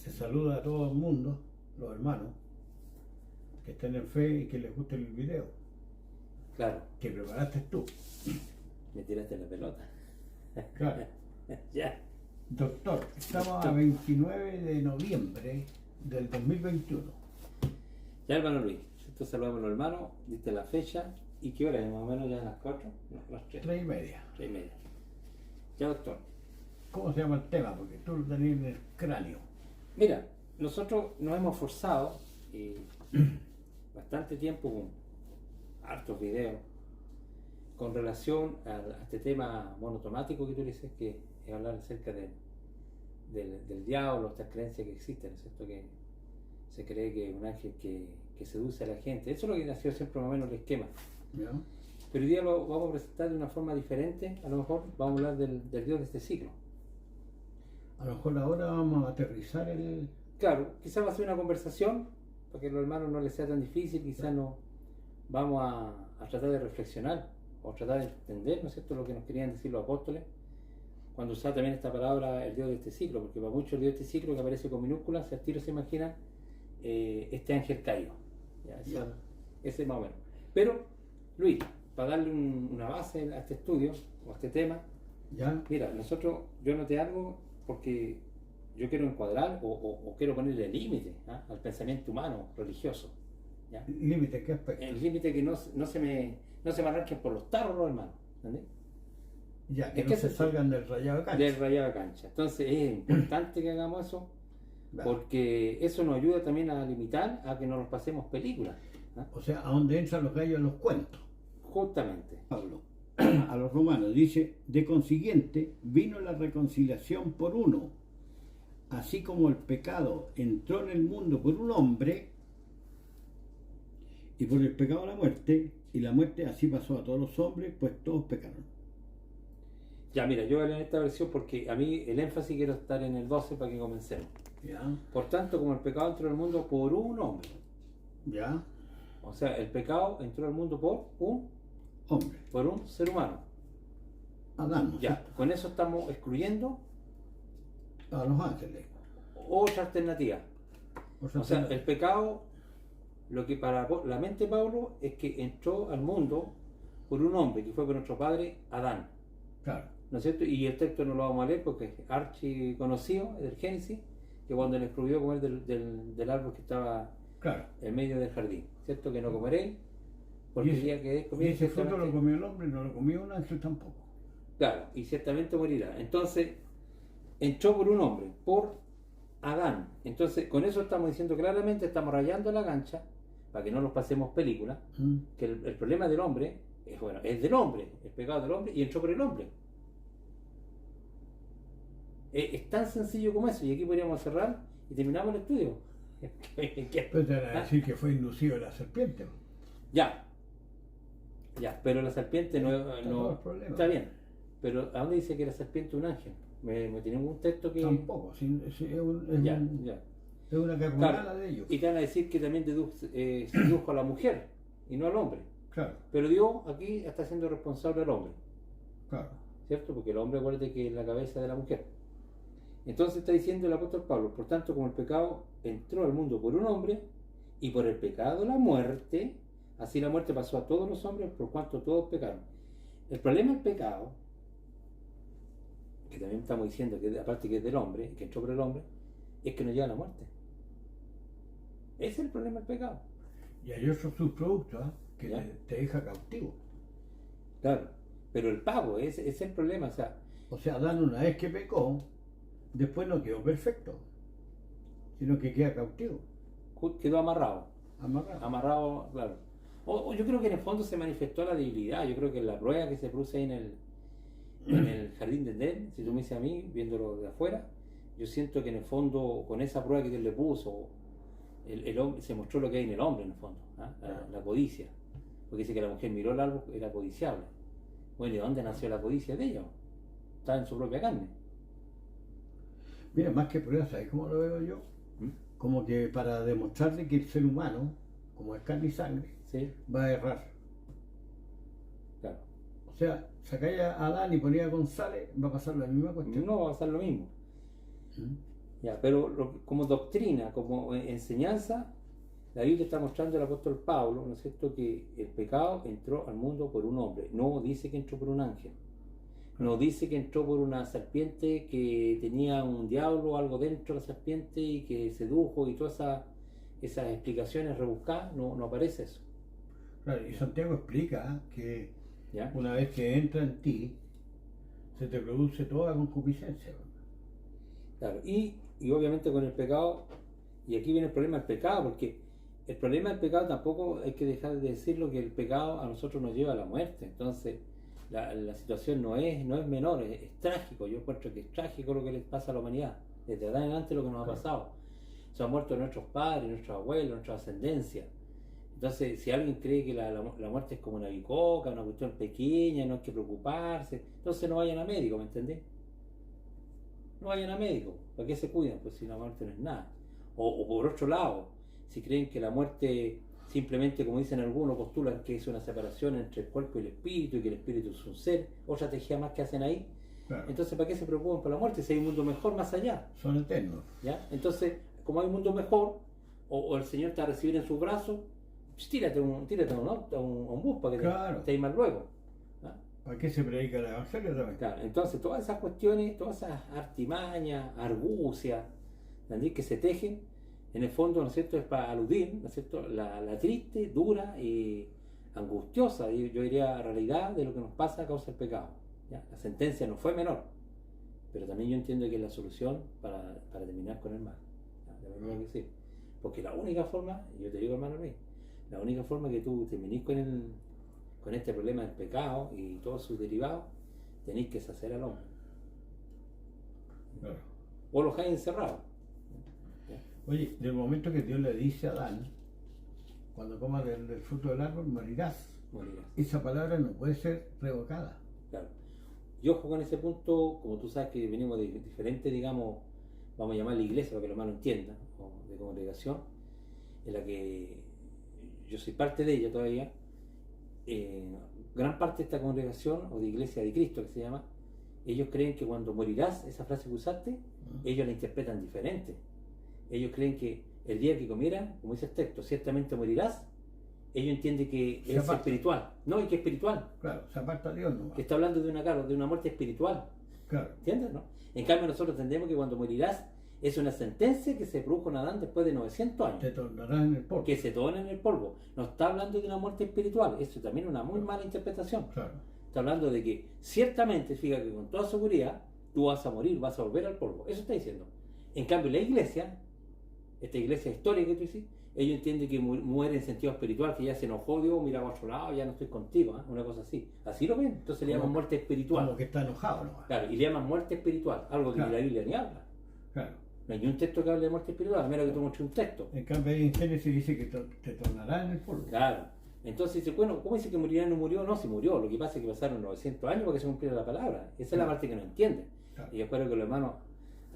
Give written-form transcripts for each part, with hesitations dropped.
se saluda a todo el mundo, los hermanos, que estén en fe y que les guste el video, Claro, que preparaste tú. me tiraste la pelota. Claro. Ya. Doctor, estamos a 29 de noviembre del 2021. Ya, hermano Luis, nosotros saludamos a los hermanos, diste la fecha, ¿y qué hora es? Más o menos ya a las 4, no, las 3, 3:30. 3:30. Ya, doctor. ¿Cómo se llama el tema? Porque tú lo tenías en el cráneo. Mira, nosotros nos hemos forzado bastante tiempo con hartos videos con relación a este tema monotemático que tú dices, que es hablar acerca del diablo, estas creencias que existen, ¿no es cierto? Que se cree que es un ángel que seduce a la gente. Eso es lo que ha sido siempre más o menos el esquema. ¿Ya? Pero hoy día lo vamos a presentar de una forma diferente. A lo mejor vamos a hablar del Dios de este siglo. A lo mejor ahora vamos a aterrizar el... Claro, quizás va a ser una conversación para que a los hermanos no les sea tan difícil. Quizás no vamos a tratar de reflexionar o tratar de entender, ¿no es cierto?, lo que nos querían decir los apóstoles cuando usaba también esta palabra, el Dios de este siglo, porque para muchos el Dios de este siglo, que aparece con minúsculas, al tiro se imaginan este ángel caído. ¿Ya? Ese más o menos. Pero, Luis, para darle una base a este estudio o a este tema, ¿Ya? mira, yo noté algo porque yo quiero encuadrar o quiero ponerle límite al pensamiento humano, religioso. ¿Ya? ¿Límite qué aspecto? El límite que no se me arranquen por los tarros los hermanos, ¿entendés? Ya, que Es no que se salgan del rayado de cancha. Del rayado de cancha. Entonces es importante que hagamos eso, Vale. porque eso nos ayuda también a limitar a que no nos pasemos películas. O sea, a donde entran los gallos en los cuentos. Justamente. Pablo, a los romanos dice, de consiguiente vino la reconciliación por uno, así como el pecado entró en el mundo por un hombre, y por el pecado la muerte, y la muerte así pasó a todos los hombres, pues todos pecaron. Ya, mira, yo voy a leer esta versión porque a mí el énfasis quiero estar en el 12 para que comencemos. ¿Ya? Por tanto, como el pecado entró al mundo por un hombre, ¿Ya? o sea, el pecado entró al mundo por un Hombre. ser humano. Adán. ¿no? Ya, con eso estamos excluyendo A los ángeles. otra alternativa. O sea, el pecado, lo que para la mente de Pablo es que entró al mundo por un hombre, que fue por nuestro padre Adán. Claro. ¿No es cierto? Y el texto no lo vamos a leer porque es archi conocido, es del Génesis, que cuando les prohibió comer del árbol que estaba Claro. en medio del jardín, ¿cierto? Que no comeréis, porque Y el día que Y comiera ese fruto lo comió el hombre, no lo comió un ángel tampoco. claro, y ciertamente morirá. Entonces, entró por un hombre, por Adán. Entonces, con eso estamos diciendo claramente, estamos rayando la cancha, para que no nos pasemos película, que el problema del hombre es del hombre, el pecado del hombre, y entró por el hombre. Es tan sencillo como eso, y aquí podríamos cerrar y terminamos el estudio. Pero te van a decir que fue inducido la serpiente. Ya, pero la serpiente no todo el problema. está bien, pero ¿a dónde dice que la serpiente es un ángel? ¿Me tiene un texto que...? Tampoco, es Ya. es una carnada Claro. de ellos. Y te van a decir que también sedujo a la mujer y no al hombre. Claro, Pero Dios aquí está siendo responsable al hombre, claro. ¿cierto? Porque el hombre, acuérdate que es la cabeza de la mujer. Entonces está diciendo el apóstol Pablo, por tanto, como el pecado entró al mundo por un hombre, y por el pecado la muerte, así la muerte pasó a todos los hombres, por cuanto todos pecaron. El problema del pecado, que también estamos diciendo que aparte que es del hombre, que entró por el hombre, es que nos lleva a la muerte. Ese es el problema del pecado. Y hay otros subproductos que Ya. te deja cautivo. Claro, pero el pago, ese es el problema. O sea, Adán una vez que pecó, después no quedó perfecto, sino que queda cautivo, quedó amarrado. amarrado. Claro. O yo creo que en el fondo se manifestó la debilidad. Yo creo que la prueba que se produce ahí en el jardín de Edén, si tú me dices a mí, viéndolo de afuera, yo siento que en el fondo, con esa prueba que Dios le puso, el hombre se mostró lo que hay en el hombre, en el fondo, la codicia. Porque dice que la mujer miró el árbol, era codiciable. Bueno, ¿y de dónde nació la codicia de ellos? Está en su propia carne. Mira, más que prueba, ¿sabes cómo lo veo yo? Como que para demostrarle que el ser humano, como es carne y sangre, ¿Sí? va a errar. Claro. O sea, sacáis a Adán y ponía a González, va a pasar la misma cuestión. No va a ser lo mismo. Ya, pero como doctrina, como enseñanza, la Biblia está mostrando el apóstol Pablo, ¿no es cierto?, que el pecado entró al mundo por un hombre. No dice que entró por un ángel. No dice que entró por una serpiente que tenía un diablo o algo dentro de la serpiente y que sedujo y todas esas explicaciones rebuscadas. No, no aparece eso. Claro, y Santiago explica que ¿Ya? una vez que entra en ti, se te produce toda concupiscencia. Claro, y obviamente con el pecado, y aquí viene el problema del pecado, porque el problema del pecado tampoco hay que dejar de decirlo, que el pecado a nosotros nos lleva a la muerte. Entonces la situación no es menor, es trágico. Yo encuentro que es trágico lo que les pasa a la humanidad, desde Adán en adelante lo que nos ha pasado. Se han muerto nuestros padres, nuestros abuelos, nuestra ascendencia. Entonces, si alguien cree que la muerte es como una bicoca, una cuestión pequeña, no hay que preocuparse, entonces no vayan a médico, ¿me entendés? No vayan a médico, ¿para qué se cuidan? Pues si la muerte no es nada. O por otro lado, si creen que la muerte simplemente, como dicen algunos, postulan que es una separación entre el cuerpo y el espíritu y que el espíritu es un ser, otra tejía más que hacen ahí. Claro. Entonces, ¿para qué se preocupan por la muerte si hay un mundo mejor más allá? Son eternos. ¿Ya? Entonces, como hay un mundo mejor, o el Señor te va a recibir en sus brazos, pues tírate a un bus para que claro. te más luego. ¿Ah? ¿Para qué se predica el evangelio también? Claro, entonces todas esas cuestiones, todas esas artimañas, argucias, ¿entendés?, que se tejen, en el fondo, ¿no es cierto?, es para aludir, ¿no es cierto?, la triste, dura y angustiosa, yo diría, realidad de lo que nos pasa a causa del pecado. ¿Ya? La sentencia no fue menor, pero también yo entiendo que es la solución para terminar con el mal. ¿Ya? De verdad que sí. Porque la única forma, yo te digo, hermano Luis, la única forma que tú terminís con este problema del pecado y todos sus derivados, tenéis que deshacer al hombre. Claro. O los hay encerrados. Oye, del momento que Dios le dice a Adán, cuando comas del fruto del árbol morirás. Esa palabra no puede ser revocada. Claro. Yo ojo con ese punto, como tú sabes que venimos de diferentes, digamos, vamos a llamarle iglesia para que los hermanos entiendan, o de congregación, en la que yo soy parte de ella todavía. Gran parte de esta congregación, o de iglesia de Cristo que se llama, ellos creen que cuando morirás, esa frase que usaste, ellos la interpretan diferente. Ellos creen que el día que comieran, como dice el texto, ciertamente morirás. Ellos entienden que es espiritual. No, y que es espiritual. Claro, se aparta Dios nomás. Que está hablando de una muerte espiritual. Claro. ¿Entiendes? ¿No? En cambio, nosotros entendemos que cuando morirás es una sentencia que se produjo en Adán después de 900 años. Te tornarás en el polvo. Que se torna en el polvo. No está hablando de una muerte espiritual. Eso también es una muy mala interpretación. Claro. Está hablando de que ciertamente, fíjate que con toda seguridad, tú vas a morir, vas a volver al polvo. Eso está diciendo. En cambio, la iglesia, esta iglesia histórica que tú dices, ellos entienden que muere en sentido espiritual, que ya se enojó Dios, mira a otro lado, ya no estoy contigo, ¿eh? Una cosa así. Así lo ven, entonces le llaman muerte espiritual. Como que está enojado, ¿no? Claro, y le llaman muerte espiritual, algo que ni la Biblia ni habla. Claro. No hay ni un texto que hable de muerte espiritual, a menos que tú muestres un texto. En cambio, ahí en Génesis dice que te tornará en el polvo. Claro. Entonces dice, bueno, ¿cómo dice que morirá? No murió, no, si murió. Lo que pasa es que pasaron 900 años para que se cumpliera la palabra. Esa es la parte que no entienden. Claro. Y yo espero que los hermanos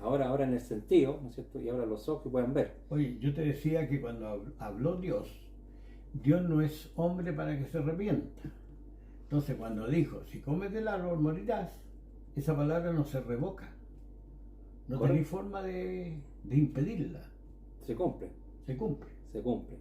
ahora en el sentido, ¿no es cierto? Y ahora los ojos que puedan ver. Oye, yo te decía que cuando habló Dios no es hombre para que se arrepienta. Entonces cuando dijo, si comes del árbol morirás, esa palabra no se revoca. No tenéis forma de impedirla. Se cumple. Se cumple. Se cumple.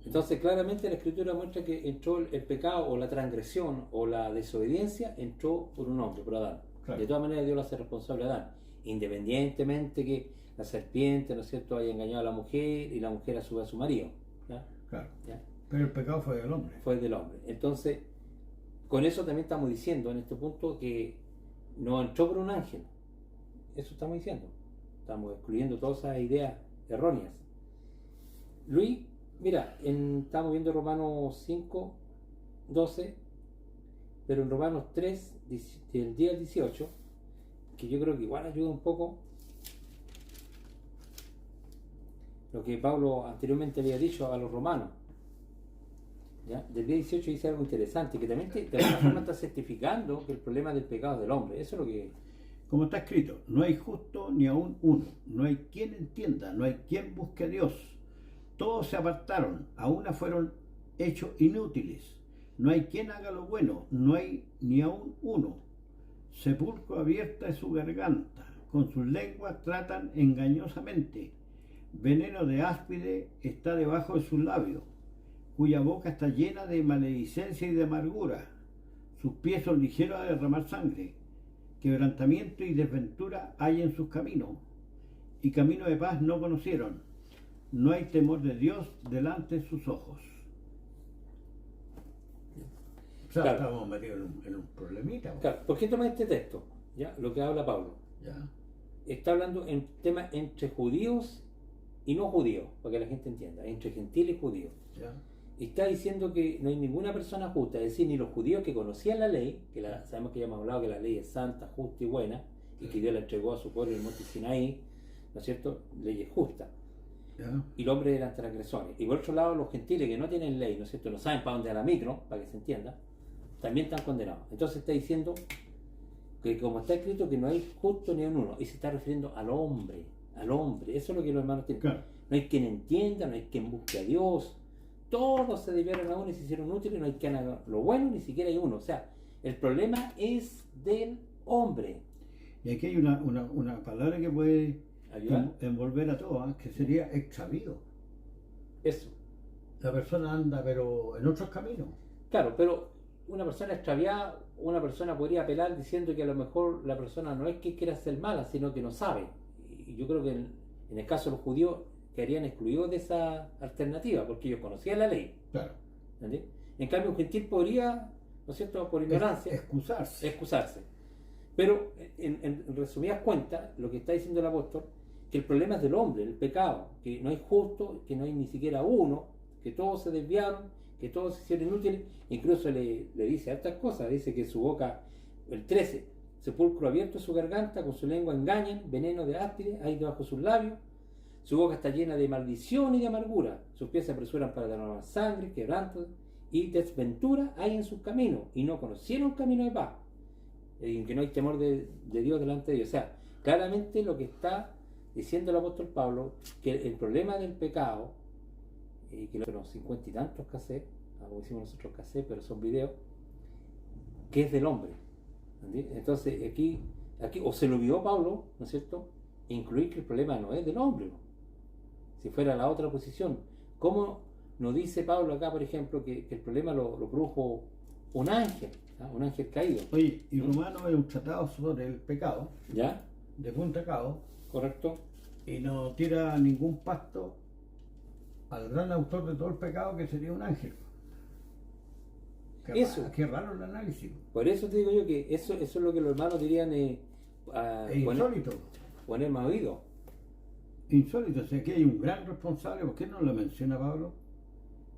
Entonces claramente la Escritura muestra que entró el pecado o la transgresión o la desobediencia, entró por un hombre, por Adán. Claro. De todas maneras Dios lo hace responsable a Adán. Independientemente que la serpiente, ¿no es cierto?, haya engañado a la mujer y la mujer a su marido. ¿Ya? Claro. ¿Ya? Pero el pecado fue del hombre. Fue del hombre. Entonces, con eso también estamos diciendo en este punto que no entró por un ángel. Eso estamos diciendo. Estamos excluyendo todas esas ideas erróneas. Luis, mira, estamos viendo Romanos 5, 12, pero en Romanos 3, del 10 al 18, que yo creo que igual ayuda un poco lo que Pablo anteriormente había dicho a los romanos. ¿Ya? Del 18 dice algo interesante, que también de alguna forma está certificando que el problema del pecado es del hombre. Eso es lo que... Como está escrito, no hay justo ni aún uno, no hay quien entienda, no hay quien busque a Dios. Todos se apartaron, a una fueron hechos inútiles. No hay quien haga lo bueno, no hay ni aún uno. Sepulcro abierta es su garganta, con sus lenguas tratan engañosamente. Veneno de áspide está debajo de sus labios, cuya boca está llena de maledicencia y de amargura. Sus pies son ligeros a derramar sangre. Quebrantamiento y desventura hay en sus caminos, y camino de paz no conocieron. No hay temor de Dios delante de sus ojos. O sea, Claro. estamos metidos en un problemita. ¿No? Claro, ¿por qué toma este texto? ¿Ya? Lo que habla Pablo. Ya. Está hablando en tema entre judíos y no judíos, para que la gente entienda, entre gentiles y judíos. Ya. Está diciendo que no hay ninguna persona justa, es decir, ni los judíos que conocían la ley, sabemos que ya hemos hablado que la ley es santa, justa y buena, y que Dios la entregó a su pueblo en el monte Sinaí, ¿no es cierto? Ley es justa. Ya. Y el hombre eran transgresores. Y por otro lado, los gentiles que no tienen ley, ¿no es cierto? No saben para dónde va la micro, para que se entienda, también están condenados. Entonces está diciendo que como está escrito que no hay justo ni uno, y se está refiriendo al hombre, eso es lo que los hermanos tienen. Claro. No hay quien entienda, no hay quien busque a Dios, todos se debieron a uno y se hicieron útiles, no hay quien haga lo bueno, ni siquiera hay uno. O sea, el problema es del hombre. Y aquí hay una palabra que puede ¿Ayudar? envolver a todos, que sería extravío. Eso. La persona anda, pero en otros caminos. Claro, pero una persona extraviada, una persona podría apelar diciendo que a lo mejor la persona no es que quiera ser mala, sino que no sabe. Y yo creo que en el caso de los judíos quedarían excluidos de esa alternativa, porque ellos conocían la ley. Claro. ¿Entendés? En cambio, un gentil podría, ¿no es cierto?, por ignorancia, excusarse. Pero, en resumidas cuentas, lo que está diciendo el apóstol, que el problema es del hombre, el pecado, que no hay justo, que no hay ni siquiera uno, que todos se desviaron, que todos se hicieron inútiles. Incluso le dice hartas cosas, dice que su boca, el 13, sepulcro abierto su garganta, con su lengua engañan, veneno de áspide hay debajo de sus labios, su boca está llena de maldición y de amargura, sus pies se apresuran para derramar sangre, quebranto y desventura hay en sus caminos, y no conocieron camino de paz, en que no hay temor de Dios delante de ellos. O sea, claramente lo que está diciendo el apóstol Pablo, que el problema del pecado, que los 50 y tantos cassettes, como hicimos nosotros cassettes, pero son videos, que es del hombre. ¿Entiendes? Entonces aquí o se lo olvidó Pablo, ¿no es cierto?, incluir que el problema no es del hombre. Si fuera la otra posición, ¿cómo nos dice Pablo acá, por ejemplo, que el problema lo produjo un ángel, ¿ah? Un ángel caído? Oye, y Romano es un tratado sobre el pecado, ¿Ya? de punta a cabo, ¿Correcto? y no tira ningún pasto al gran autor de todo el pecado, que sería un ángel. Qué raro el análisis. Por eso te digo yo que eso es lo que los hermanos dirían Es insólito. poner más oído. Insólito, o sea, aquí hay un gran responsable. ¿Por qué no lo menciona Pablo?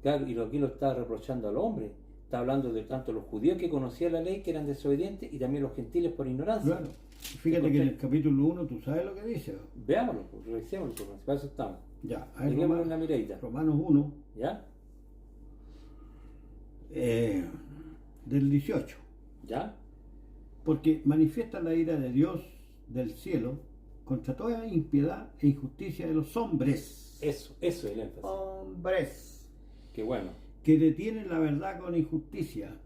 Claro, y aquí lo está reprochando al hombre. Está hablando de tanto los judíos que conocían la ley, que eran desobedientes, y también los gentiles por ignorancia. Claro. Fíjate que en el capítulo 1 tú sabes lo que dice. Veámoslo, pues, revisémoslo, pues, para eso estamos. Ya, hay Peguémosle una miradita. Romanos 1, ¿Ya? del 18. ¿Ya? Porque manifiesta la ira de Dios del cielo contra toda impiedad e injusticia de los hombres. Eso es el énfasis. Hombres. Qué bueno. Que detienen la verdad con injusticia.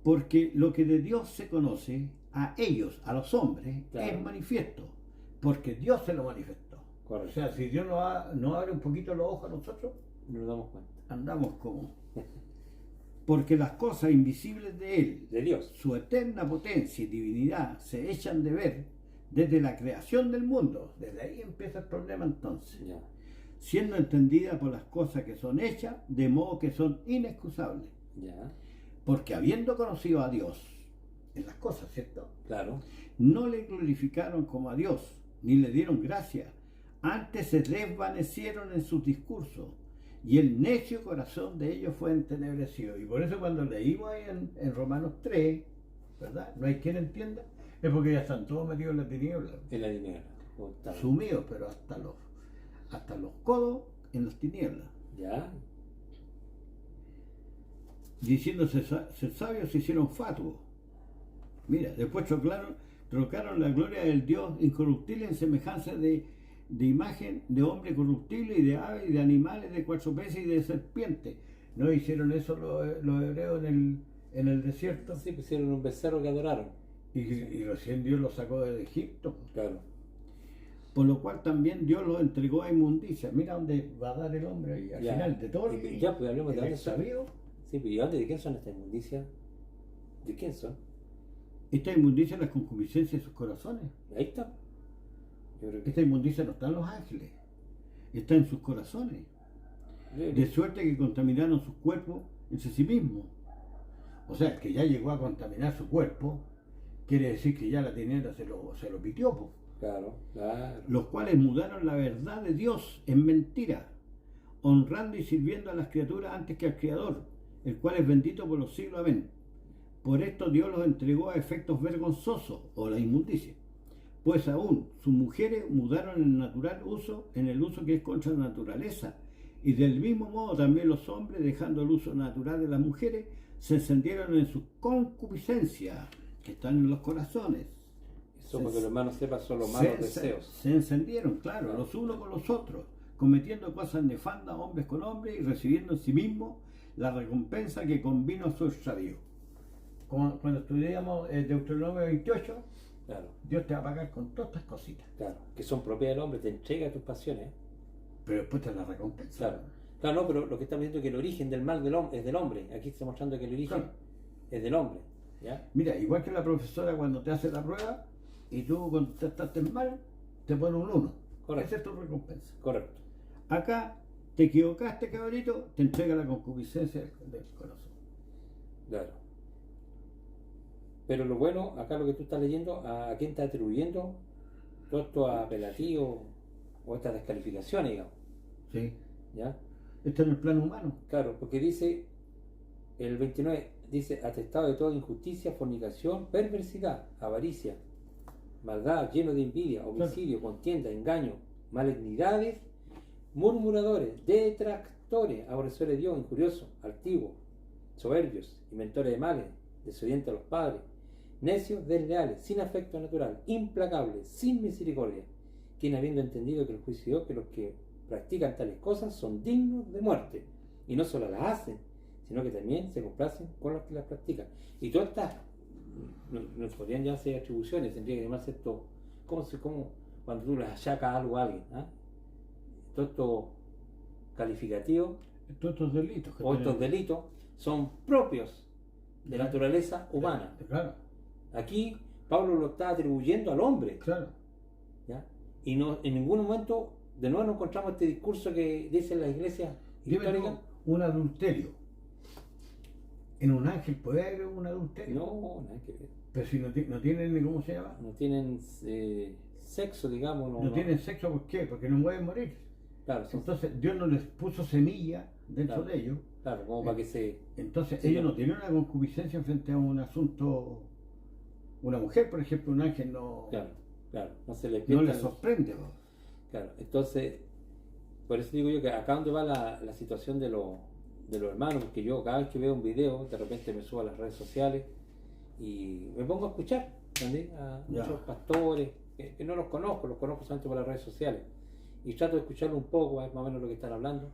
Porque lo que de Dios se conoce a ellos, a los hombres, Claro. es manifiesto. Porque Dios se lo manifestó. Correcto. O sea, si Dios nos abre un poquito los ojos a nosotros, No nos damos cuenta. andamos como. Porque las cosas invisibles de Él, De Dios. su eterna potencia y divinidad, se echan de ver desde la creación del mundo. Desde ahí empieza el problema entonces. Ya. Siendo entendida por las cosas que son hechas, de modo que son inexcusables. Ya. Porque habiendo conocido a Dios en las cosas, ¿cierto?, Claro. no le glorificaron como a Dios, ni le dieron gracia. Antes se desvanecieron en sus discursos, y el necio corazón de ellos fue entenebrecido. Y por eso cuando leímos ahí en Romanos 3, ¿verdad?, no hay quien entienda, es porque ya están todos metidos en la tiniebla, En la dinero. sumidos, pero hasta los codos en las tinieblas. Ya. Diciéndose ser sabios, se hicieron fatuos. Mira, después trocaron la gloria del Dios incorruptible en semejanza de imagen de hombre corruptible y de aves y de animales, de 4 peces y de serpientes. ¿No hicieron eso los hebreos en el desierto? Sí, pusieron un becerro que adoraron. y recién Dios los sacó de Egipto. Claro. Por lo cual también Dios los entregó a inmundicia. Mira dónde va a dar el hombre ahí, al Ya. final de todo Y ya, pues hablemos de el dónde son. extravío. Sí, pero ¿y dónde, de quién son estas inmundicias? ¿De quién son? Esta inmundicia es la concupiscencia de sus corazones. Ahí está. Yo creo que... Esta inmundicia no está en los ángeles, está en sus corazones. De suerte que contaminaron sus cuerpos en sí mismos. O sea, el que ya llegó a contaminar su cuerpo, quiere decir que ya la tiniebla se lo pitió, po. Claro, claro. Los cuales mudaron la verdad de Dios en mentira, honrando y sirviendo a las criaturas antes que al Creador, el cual es bendito por los siglos. Amén. Por esto Dios los entregó a efectos vergonzosos, o la inmundicia, pues aún sus mujeres mudaron el natural uso en el uso que es contra la naturaleza, y del mismo modo también los hombres, dejando el uso natural de las mujeres, se encendieron en sus concupiscencias, que están en los corazones. Eso para que los hermanos sepan son los malos deseos. Se encendieron, claro, los unos con los otros, cometiendo cosas nefandas, hombres con hombres, y recibiendo en sí mismos la recompensa que convino a su extravío. Cuando estudiamos Deuteronomio 28, Claro, Dios te va a pagar con todas estas cositas, claro. Que son propias del hombre, te entrega tus pasiones. pero después te la recompensa. Claro. Claro, no, pero lo que estamos diciendo es que el origen del mal del hombre es del hombre. Aquí está mostrando que el origen Claro. es del hombre. ¿Ya? Mira, igual que la profesora cuando te hace la prueba y tú contestaste mal, te pone un 1. Correcto. Esa es tu recompensa. Correcto. Acá te equivocaste, cabrito, te entrega la concupiscencia del corazón. Claro. Pero lo bueno, acá lo que tú estás leyendo, ¿a quién está atribuyendo todo esto apelativo o estas descalificaciones, digamos? Sí. ¿Ya? Esto en el plano humano. Claro, porque dice, el 29, dice, atestado de toda injusticia, fornicación, perversidad, avaricia, maldad, lleno de envidia, homicidio, contienda, engaño, malignidades, murmuradores, detractores, aborrecedores de Dios, injuriosos, altivos, soberbios, inventores de males, desobedientes a los padres, necios, desleales, sin afecto natural, implacables, sin misericordia, quien habiendo entendido que el juicio de Dios, que los que practican tales cosas son dignos de muerte, y no solo las hacen, sino que también se complacen con los que las practican. Y todas estas no podrían llamarse atribuciones, tendría que llamarse esto, ¿cómo cuando tú le achacas algo a alguien? ¿Ah? Todos estos calificativos Todos estos delitos. o estos delitos son propios de la naturaleza humana. Claro, Aquí Pablo lo está atribuyendo al hombre, claro. ¿ya? Y no, en ningún momento de nuevo nos encontramos este discurso que dicen las iglesias Dime históricas. tú, un adulterio. ¿En un ángel puede haber un adulterio? No, nada que ver. Pero si no tienen ni cómo se llama. No tienen sexo, digamos. No tienen sexo, ¿por qué? Porque no pueden morir. Claro, Entonces Dios no les puso semilla dentro Claro. de ellos. claro, como para que se... Entonces Sí, ellos claro. no tienen una concupiscencia frente a un asunto. Una mujer, por ejemplo, un ángel no no se les les pintan- sorprende. Claro, entonces, por eso digo yo que acá donde va la situación de los hermanos, porque yo cada vez que veo un video, de repente me subo a las redes sociales y me pongo a escuchar, ¿entendés? A Ya. muchos pastores, que no los conozco solamente por las redes sociales, y trato de escucharlo un poco, a ver más o menos lo que están hablando,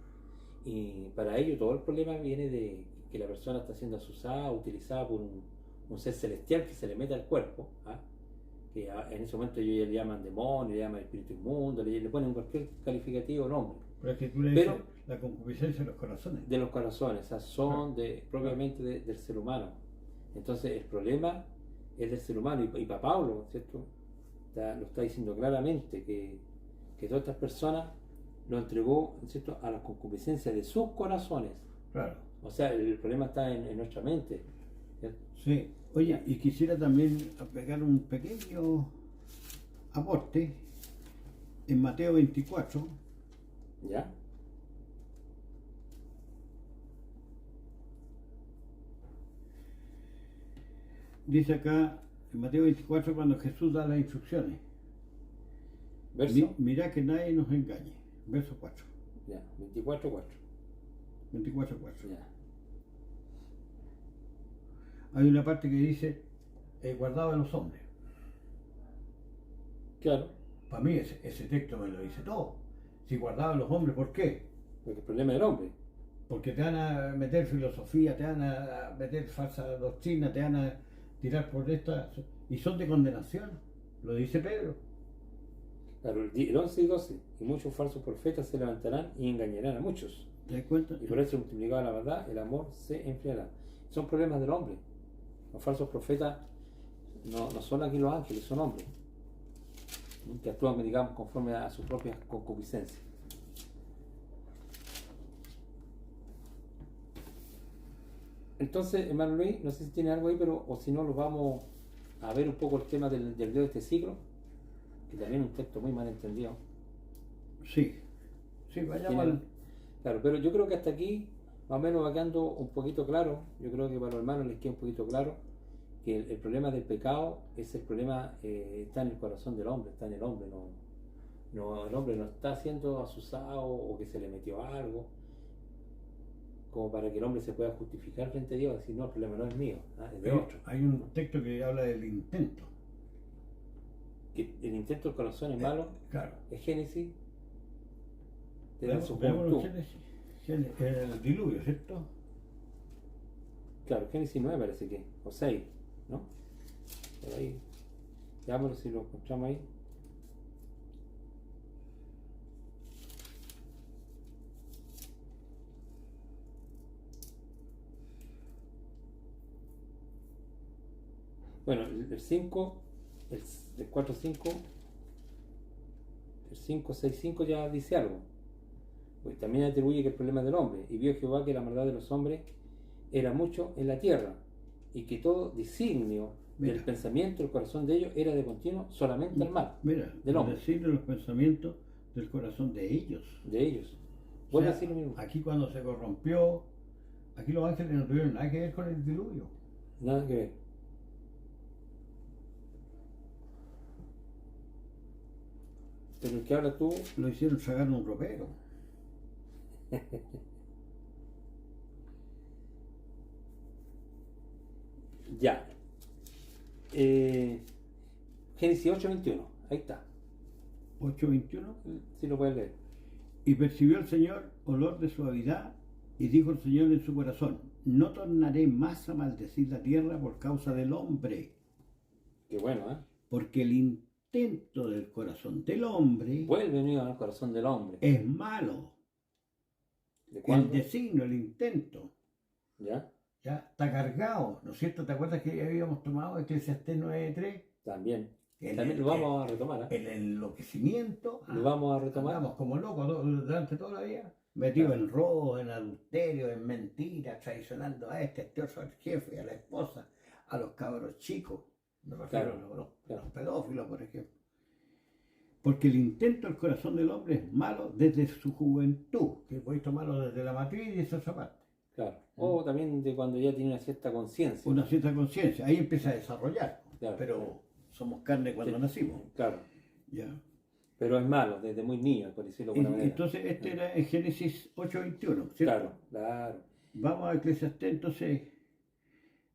y para ello todo el problema viene de que la persona está siendo asusada, utilizada por un ser celestial que se le mete al cuerpo, ¿ah? Que en ese momento ellos ya le llaman demonio, le llaman espíritu inmundo, le ponen cualquier calificativo o nombre Pero es que tú le Pero- dices la concupiscencia de los corazones. de los corazones, o sea, son propiamente del ser humano. Entonces el problema es del ser humano, y para Pablo, ¿cierto? Lo está diciendo claramente que todas estas personas lo entregó, ¿cierto?, a la concupiscencia de sus corazones. Claro. O sea, el problema está en nuestra mente, ¿cierto? Sí. Oye, y quisiera también pegar un pequeño aporte en Mateo 24. ¿Ya? Dice acá en Mateo 24 cuando Jesús da las instrucciones. Verso, Mirá que nadie nos engañe. Verso 4. ya, 24:4. 24:4. Ya. Hay una parte que dice guardado de los hombres. Claro, Para mí ese texto me lo dice todo. Si guardado de los hombres, ¿por qué? porque el problema del hombre. Porque te van a meter filosofía, te van a meter falsa doctrina, te van a tirar por esta. y son de condenación, lo dice Pedro. Claro, el 11 y 12, y muchos falsos profetas se levantarán y engañarán a muchos. ¿Te das cuenta? Y por eso multiplicada la verdad, el amor se enfriará. Son problemas del hombre. Los falsos profetas no son aquí los ángeles, son hombres que actúan, digamos, conforme a sus propias concupiscencias. Entonces, hermano Luis, no sé si tiene algo ahí, pero o si no, lo vamos a ver un poco el tema del Dios de este siglo, que también es un texto muy mal entendido. Sí, vayamos al... Claro, pero yo creo que hasta aquí más o menos va quedando un poquito claro. Yo creo que para los hermanos les queda un poquito claro que el problema del pecado es el problema, está en el corazón del hombre, está en el hombre. El hombre no está siendo asusado o que se le metió algo como para que el hombre se pueda justificar frente a Dios y decir, no, el problema no es mío, es de otro. Hay un texto que habla del intento. Que el intento del corazón es malo. Claro. Es Génesis. Veamos el diluvio, ¿cierto? Claro, Génesis 9 parece que, o 6, ¿no? Por ahí. Veámoslo si lo encontramos ahí. Bueno, el 5, el 4, 5, el 5, 6, 5 ya dice algo. Pues también atribuye que el problema es del hombre. Y vio Jehová que la maldad de los hombres era mucho en la tierra, y que todo designio del pensamiento del corazón de ellos era de continuo solamente el mal. Mira, del hombre. Designio de los pensamientos del corazón de ellos. De ellos. Vuelve a decir lo mismo. Aquí cuando se corrompió, aquí los ángeles no tuvieron nada que ver con el diluvio. Nada que ver. Pero el que habla tú... Lo hicieron sacar un ropero. Ya. Génesis 8:21. Ahí está. 8:21. Sí lo puedes leer. Y percibió el Señor olor de suavidad, y dijo el Señor en su corazón: no tornaré más a maldecir la tierra por causa del hombre. Qué bueno, ¿eh? Porque el intento del corazón del hombre vuelve unido al corazón del hombre. Es malo. ¿De cuándo? El designio, el intento. ¿Ya? Ya está cargado, ¿no es cierto? ¿Te acuerdas que habíamos tomado Eclesiastés 9:3? También. También lo vamos a retomar. El enloquecimiento. Lo vamos a retomar. Andamos como locos durante toda la vida. Metido en robo, en adulterio, en mentiras, traicionando a este otro, al jefe, a la esposa, a los cabros chicos. Me refiero a los pedófilos, por ejemplo. Porque el intento del corazón del hombre es malo desde su juventud, que podéis tomarlo desde la matriz y esa parte. Claro. O también de cuando ya tiene una cierta conciencia. Una cierta conciencia, ahí empieza a desarrollar. Claro, pero somos carne cuando nacimos. Claro. Ya. Pero es malo, desde muy niño, por decirlo de alguna manera. Entonces este era en Génesis 8:21, ¿cierto? Claro, claro. Vamos a Eclesiastés, entonces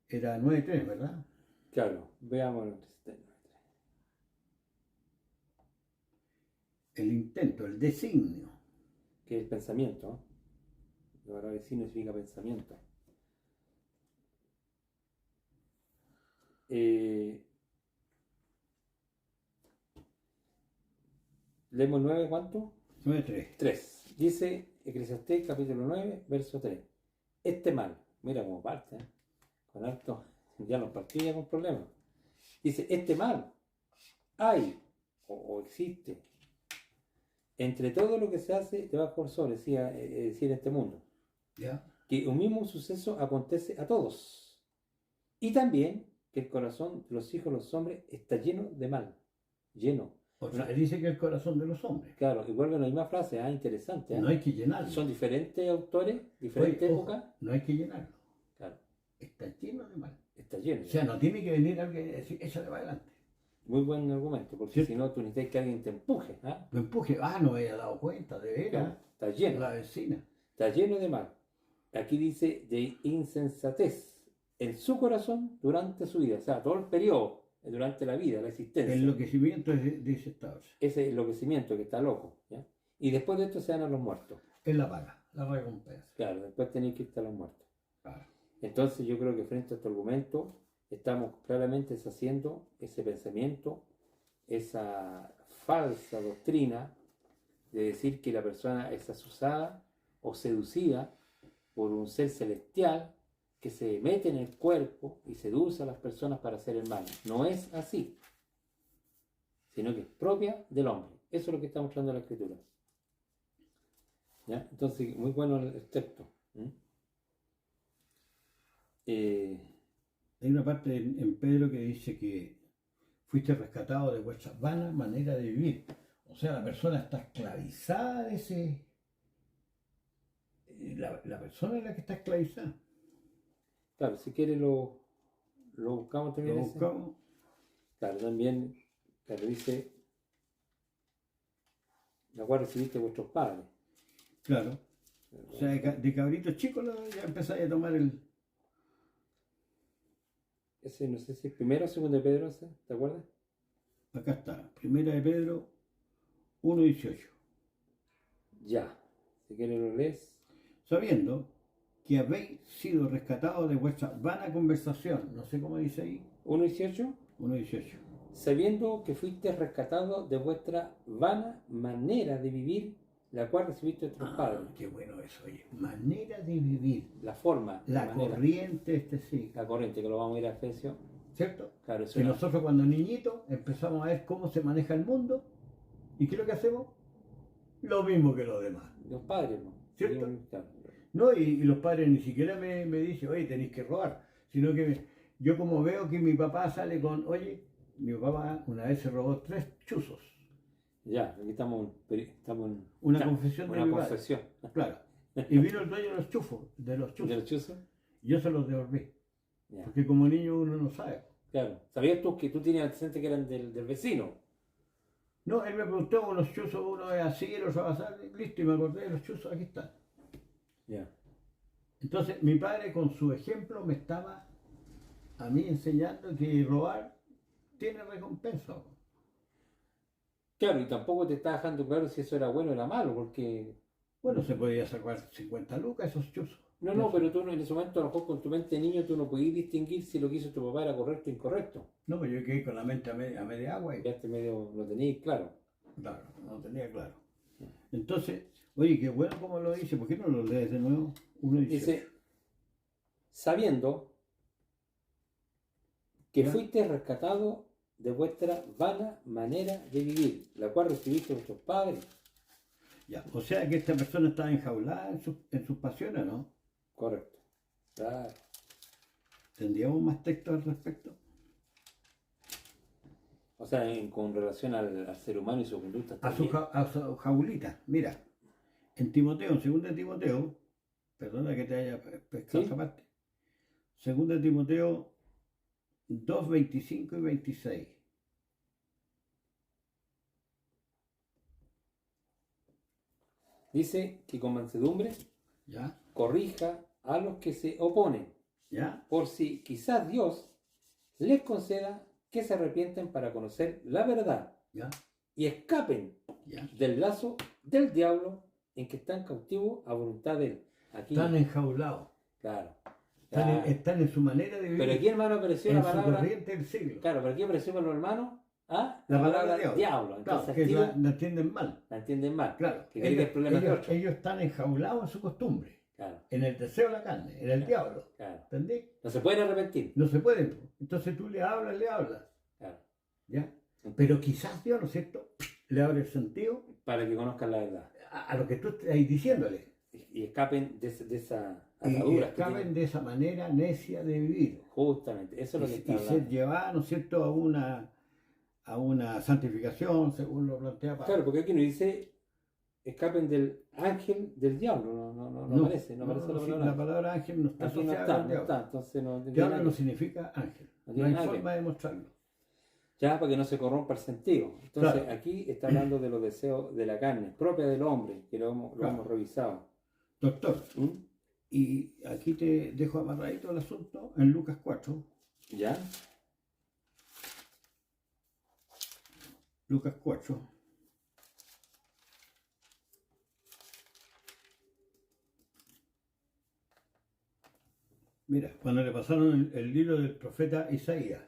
era 9:3, ¿verdad? Claro, veamos Eclesiastés 9:3. El intento, el designio. Que es el pensamiento, ¿no? La palabra designio significa pensamiento. Leemos 9, ¿cuánto? 9:3. 3. Dice Eclesiastés capítulo 9, verso 3. Este mal, mira cómo parte, ¿eh? Con harto, ya nos partía con problemas. Dice, este mal hay o existe entre todo lo que se hace debajo del sol, decir, en este mundo. ¿Ya? Que un mismo suceso acontece a todos. Y también que el corazón de los hijos de los hombres está lleno de mal. Lleno. O sea, dice que el corazón de los hombres. Claro, y vuelve a la misma frase, interesante. No hay que llenarlo. Son diferentes autores, diferentes épocas. No hay que llenarlo. Claro. Está lleno de mal. Está lleno. O sea, no tiene que venir alguien y decir, échale para adelante. Muy buen argumento, porque si no, tú necesitas que alguien te empuje. Lo empuje, no me había dado cuenta, de veras. Claro, está lleno. La vecina. Está lleno de mal. Aquí dice de insensatez en su corazón durante su vida. O sea, todo el periodo, durante la vida, la existencia. El enloquecimiento dice esta hora. Ese enloquecimiento que está loco. ¿Ya? Y después de esto se dan a los muertos. Es la paga, la recompensa. Claro, después tenéis que irte a los muertos. Claro. Entonces yo creo que frente a este argumento, estamos claramente deshaciendo ese pensamiento, esa falsa doctrina de decir que la persona es asusada o seducida por un ser celestial que se mete en el cuerpo y seduce a las personas para hacer el mal. No es así, sino que es propia del hombre. Eso es lo que está mostrando la Escritura. ¿Ya? Entonces, muy bueno el texto. Hay una parte en Pedro que dice que fuiste rescatado de vuestra vana manera de vivir. O sea, la persona está esclavizada de ese... La persona es la que está esclavizada. Claro, si quiere lo buscamos también. Lo buscamos. Claro, también, claro, dice, la cual recibiste vuestros padres. Claro. O sea, de cabritos chicos ya empezáis a tomar el... Ese no sé si es primero o segundo de Pedro, ¿te acuerdas? Acá está, primera de Pedro 1:18. Ya, si quieres lo lees. Sabiendo que habéis sido rescatados de vuestra vana conversación, no sé cómo dice ahí. 1:18. 1:18. Sabiendo que fuiste rescatados de vuestra vana manera de vivir, la cual recibiste de vuestros padres. Qué bueno eso, oye. Manera de vivir. La forma. La corriente, sí. La corriente, que lo vamos a ir a Efesios. ¿Cierto? Claro, es que nosotros cuando niñitos empezamos a ver cómo se maneja el mundo, ¿y qué es lo que hacemos? Lo mismo que los demás. Los padres, ¿no? ¿Cierto? Claro. No, y los padres ni siquiera me dicen, oye, tenéis que robar, sino que yo como veo que mi papá sale con, oye, mi papá una vez se robó 3 chuzos. Ya, aquí estamos en una confesión de una mi confesión. Padre. Claro. Y vino el dueño de los chuzos. ¿De los chuzos? Y yo se los devolví. Ya. Porque como niño uno no sabe. Claro. ¿Sabías tú que tú tenías antecedentes que eran del vecino? No, él me preguntó unos chuzos, uno es así, el otro va a ser, listo, y me acordé de los chuzos, aquí están. Ya. Entonces mi padre con su ejemplo me estaba a mí enseñando que robar tiene recompensa. Claro, y tampoco te está dejando claro si eso era bueno o era malo, porque... Bueno, se podía sacar 50 lucas esos chuzos. No, pero tú en ese momento, a lo mejor con tu mente de niño, tú no podías distinguir si lo que hizo tu papá era correcto o incorrecto. No, pues yo quedé con la mente a media agua y... Ya este medio lo tenías claro. Claro, no tenía claro. Entonces, oye, qué bueno como lo dice, ¿por qué no lo lees de nuevo? 1:18. Dice, sabiendo que ¿Ya? fuiste rescatado de vuestra vana manera de vivir, la cual recibiste vuestros padres. Ya, o sea que esta persona está enjaulada en sus pasiones, ¿no? Correcto. Claro. ¿Tendríamos más texto al respecto? O sea, con relación al ser humano y su conducta. A su jaulita. Mira, en Timoteo, en 2 Timoteo, perdona que te haya pescado esa parte, 2 Timoteo 2:25 y 26. Dice que con mansedumbre ¿Ya? corrija a los que se oponen, ¿Ya? por si quizás Dios les conceda que se arrepienten para conocer la verdad ¿Ya? y escapen ¿Ya? del lazo del diablo en que están cautivos a voluntad de él. Aquí, Están enjaulados. claro. Están en su manera de vivir. Pero aquí, hermano, apareció en la su palabra. corriente del siglo. Claro, pero aquí apareció para los hermanos la palabra diablo. Entonces, Claro, que activo, la entienden mal. la entienden mal. Claro, Que creen que el problema es de otro. ellos están enjaulados en su costumbre, Claro, en el deseo de la carne, en el diablo. claro. ¿Entendés? No se pueden arrepentir. No se pueden. Entonces tú le hablas. Claro. ¿Ya? Pero quizás Dios, ¿no es cierto?, le abre el sentido Para que conozcan la verdad. a lo que tú estás diciéndole. Y escapen de esa Y atadura. escapen de esa manera necia de vivir. Justamente, eso es lo que está Y hablando. ser llevado, ¿no es cierto?, a una santificación, según lo plantea Pablo. Claro, porque aquí nos dice escapen del ángel del diablo. No aparece, no aparece la sí, palabra. la palabra ángel no está Aquí no asociada está, al no diablo. está. Entonces no tiene Diablo nada no que- significa ángel. No No tiene hay nada que forma de mostrarlo. Ya, para que no se corrompa el sentido. Entonces, Claro. aquí está hablando de los deseos de la carne, propia del hombre, que lo hemos Claro. revisado. Doctor, ¿Mm? y aquí te dejo amarradito el asunto en Lucas 4. ¿Ya? Lucas 4. Mira, cuando le pasaron el libro del profeta Isaías,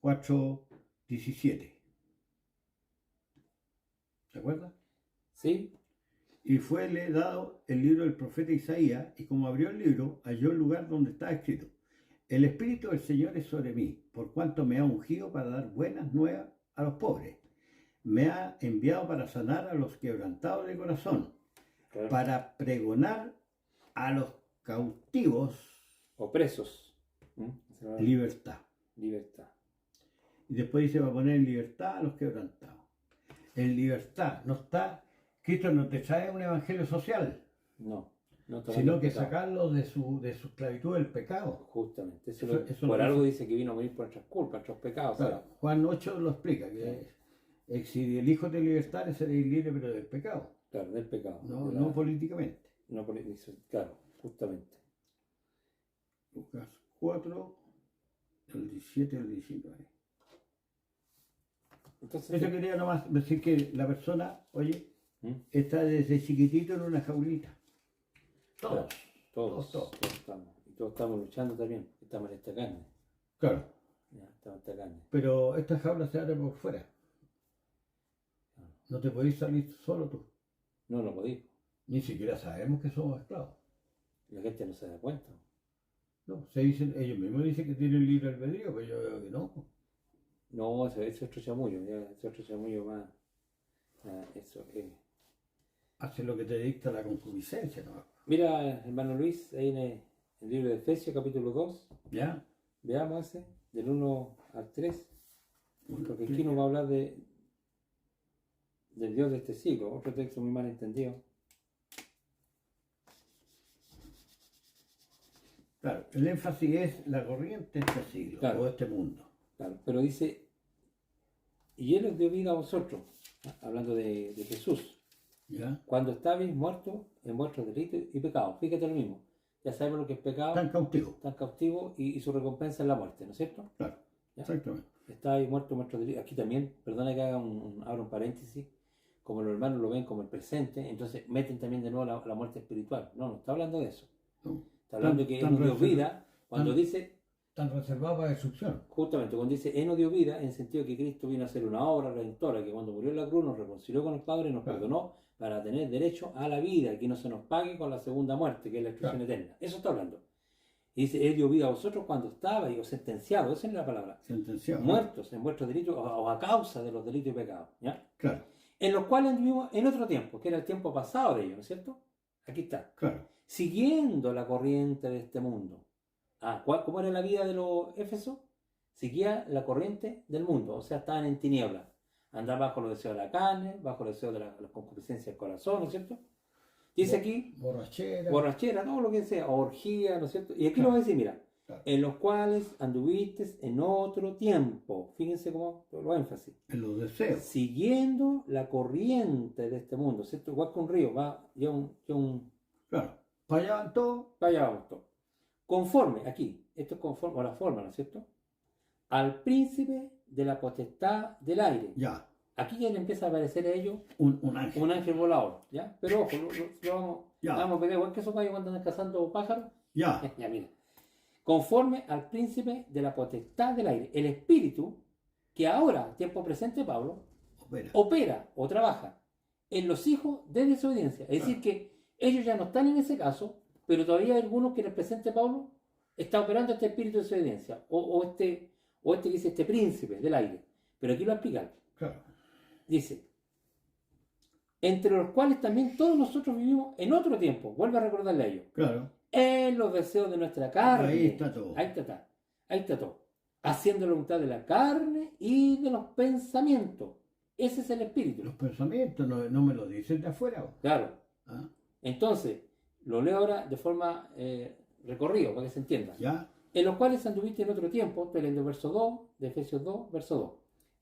4:17. ¿Se acuerda? ¿Sí? Y fuele dado el libro del profeta Isaías, y como abrió el libro, halló el lugar donde está escrito: El Espíritu del Señor es sobre mí, por cuanto me ha ungido para dar buenas nuevas a los pobres. Me ha enviado para sanar a los quebrantados de corazón, Claro. para pregonar a los cautivos O presos. libertad. Libertad. Y después dice: va a poner en libertad a los quebrantados. En libertad no está, Cristo no te trae un evangelio social, No. No está sino hablando que de pecado. sacarlos de su esclavitud del pecado. Justamente. Eso por lo algo dice que vino a morir por nuestras culpas, nuestros pecados. Claro, ¿sabes? Juan 8 lo explica, que si el Hijo te libertare seréis libres, pero del pecado, Claro, del pecado. no, de la- no políticamente. no claro, justamente. Lucas 4, del 17 al 19. Entonces, Eso quería nomás decir, que la persona, oye, ¿Mm? está desde chiquitito en una jaulita. Todos. Todos Todos. estamos. Y todos estamos luchando también. Estamos en esta carne. Claro, Ya, estamos en esta carne. pero esta jaula se abre por fuera. Claro. No te podéis salir solo tú. No lo podéis. Ni siquiera sabemos que somos esclavos. La gente no se da cuenta. No, ellos mismos dicen que tienen libre albedrío, pero yo veo que no. No, eso es otro chamullo. Ya, es otro chamullo más. Eso es. Hace lo que te dicta la concupiscencia, ¿no? Mira, hermano Luis, ahí en el libro de Efesios, capítulo 2. ¿Ya? Veamos ese, del 1 al 3. Bueno, Porque aquí nos va a hablar del Dios de este siglo. Otro texto muy mal entendido. claro, el énfasis es la corriente de este siglo, Claro. o de este mundo. Claro, pero dice, y Él os dio vida a vosotros, hablando de Jesús, ¿Ya? cuando estabais muertos en vuestros delitos y pecados. Fíjate lo mismo, ya sabemos lo que es pecado, Están cautivos. están cautivos y su recompensa es la muerte, ¿no es cierto? Claro, ¿Ya? exactamente. Estabais muertos en vuestros delitos. Aquí también, perdona que haga abra un paréntesis, como los hermanos lo ven como el presente, entonces meten también de nuevo la muerte espiritual. No, no está hablando de eso. No, Está hablando de que Él nos dio vida, cuando dice... Están reservados para destrucción. Justamente, cuando dice Él nos dio vida, en el sentido de que Cristo vino a hacer una obra redentora, que cuando murió en la cruz nos reconcilió con el Padre y nos Claro. perdonó para tener derecho a la vida, que no se nos pague con la segunda muerte, que es la destrucción Claro. eterna. Eso está hablando. Y dice, Él dio vida a vosotros cuando estabais, o sentenciados, esa es la palabra, Sentenciado. muertos en vuestros delitos o a causa de los delitos y pecados, ¿ya? Claro, En los cuales anduvimos en otro tiempo, que era el tiempo pasado de ellos, ¿no es cierto? Aquí está. claro. Siguiendo la corriente de este mundo. ¿Cómo era la vida de los Éfesos? Seguía la corriente del mundo, o sea, estaban en tinieblas. Andaban bajo los deseos de la carne, bajo los deseos de la concupiscencia del corazón, ¿no es cierto? Dice aquí, Borrachera. borrachera, todo lo que sea, orgía, ¿no es cierto? Y aquí Claro. lo va a decir, mira, Claro. en los cuales anduviste en otro tiempo. Fíjense cómo lo énfasis. En los deseos. Siguiendo la corriente de este mundo, ¿cierto? Igual que un río, va ya un Claro. Para allá van todos. vaya vamos todos. Conforme, aquí, esto es conforme, o la forma, ¿no es cierto? Al príncipe de la potestad del aire. Ya. Aquí ya le empieza a aparecer a ellos Un ángel. un ángel volador, ¿ya? Pero ojo, Ya. vamos a ver, igual que esos gallos cuando andan cazando pájaros. Ya. Ya, mira. Conforme al príncipe de la potestad del aire, el espíritu que ahora, tiempo presente, Pablo, Opera. opera o trabaja en los hijos de desobediencia. Es decir, que ellos ya no están en ese caso, pero todavía hay algunos que en el presente Pablo está operando este espíritu de desobediencia, o este que dice este príncipe del aire. Pero aquí lo explica. Claro. Dice, entre los cuales también todos nosotros vivimos en otro tiempo. Vuelve a recordarle a ellos. Claro. En los deseos de nuestra carne. Ahí está todo. Ahí está todo. Haciendo la voluntad de la carne y de los pensamientos. Ese es el espíritu. Los pensamientos no me lo dicen de afuera. ¿O? Claro. ¿Ah? Entonces, lo leo ahora de forma recorrido, para que se entienda. Ya. En los cuales anduviste en otro tiempo, estoy leyendo el verso 2, de Efesios 2, verso 2.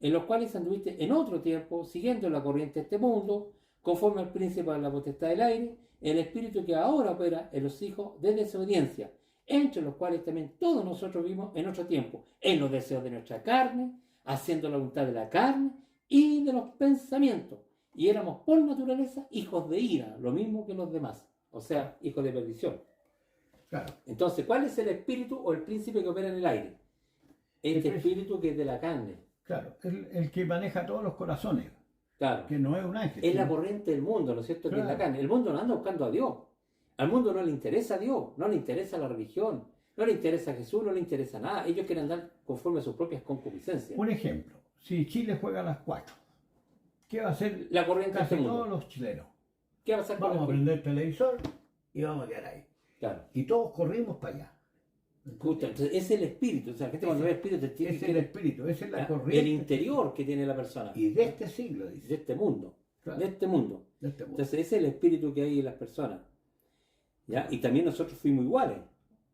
En los cuales anduviste en otro tiempo, siguiendo la corriente de este mundo, conforme al príncipe de la potestad del aire, el espíritu que ahora opera en los hijos de desobediencia, entre los cuales también todos nosotros vivimos en otro tiempo, en los deseos de nuestra carne, haciendo la voluntad de la carne y de los pensamientos. Y éramos por naturaleza hijos de ira, lo mismo que los demás, o sea, hijos de perdición. Claro. Entonces, ¿cuál es el espíritu o el príncipe que opera en el aire? Este El espíritu que es de la carne. Claro, el que maneja todos los corazones, Claro. que no es un ángel. Es la sino- corriente del mundo, ¿no es cierto? Que es la Claro. carne. El mundo no anda buscando a Dios. Al mundo no le interesa a Dios, no le interesa la religión, no le interesa a Jesús, no le interesa nada. Ellos quieren andar conforme a sus propias concupiscencias. Un ejemplo, si Chile juega a las 4, ¿qué va a hacer La corriente de casi este todos mundo. los chilenos? ¿Qué va a pasar con Vamos a el prender el televisor y vamos a quedar ahí. Claro. Y todos corrimos para allá. Justo, entonces es el espíritu. O sea, la gente cuando ve el espíritu tiene Es el espíritu, esa es la ¿ya? corriente. El interior que tiene la persona. Y de este siglo, De dice. este mundo. Claro, De este mundo. de este mundo. Entonces ese es el espíritu que hay en las personas. ¿Ya? Y también nosotros fuimos iguales.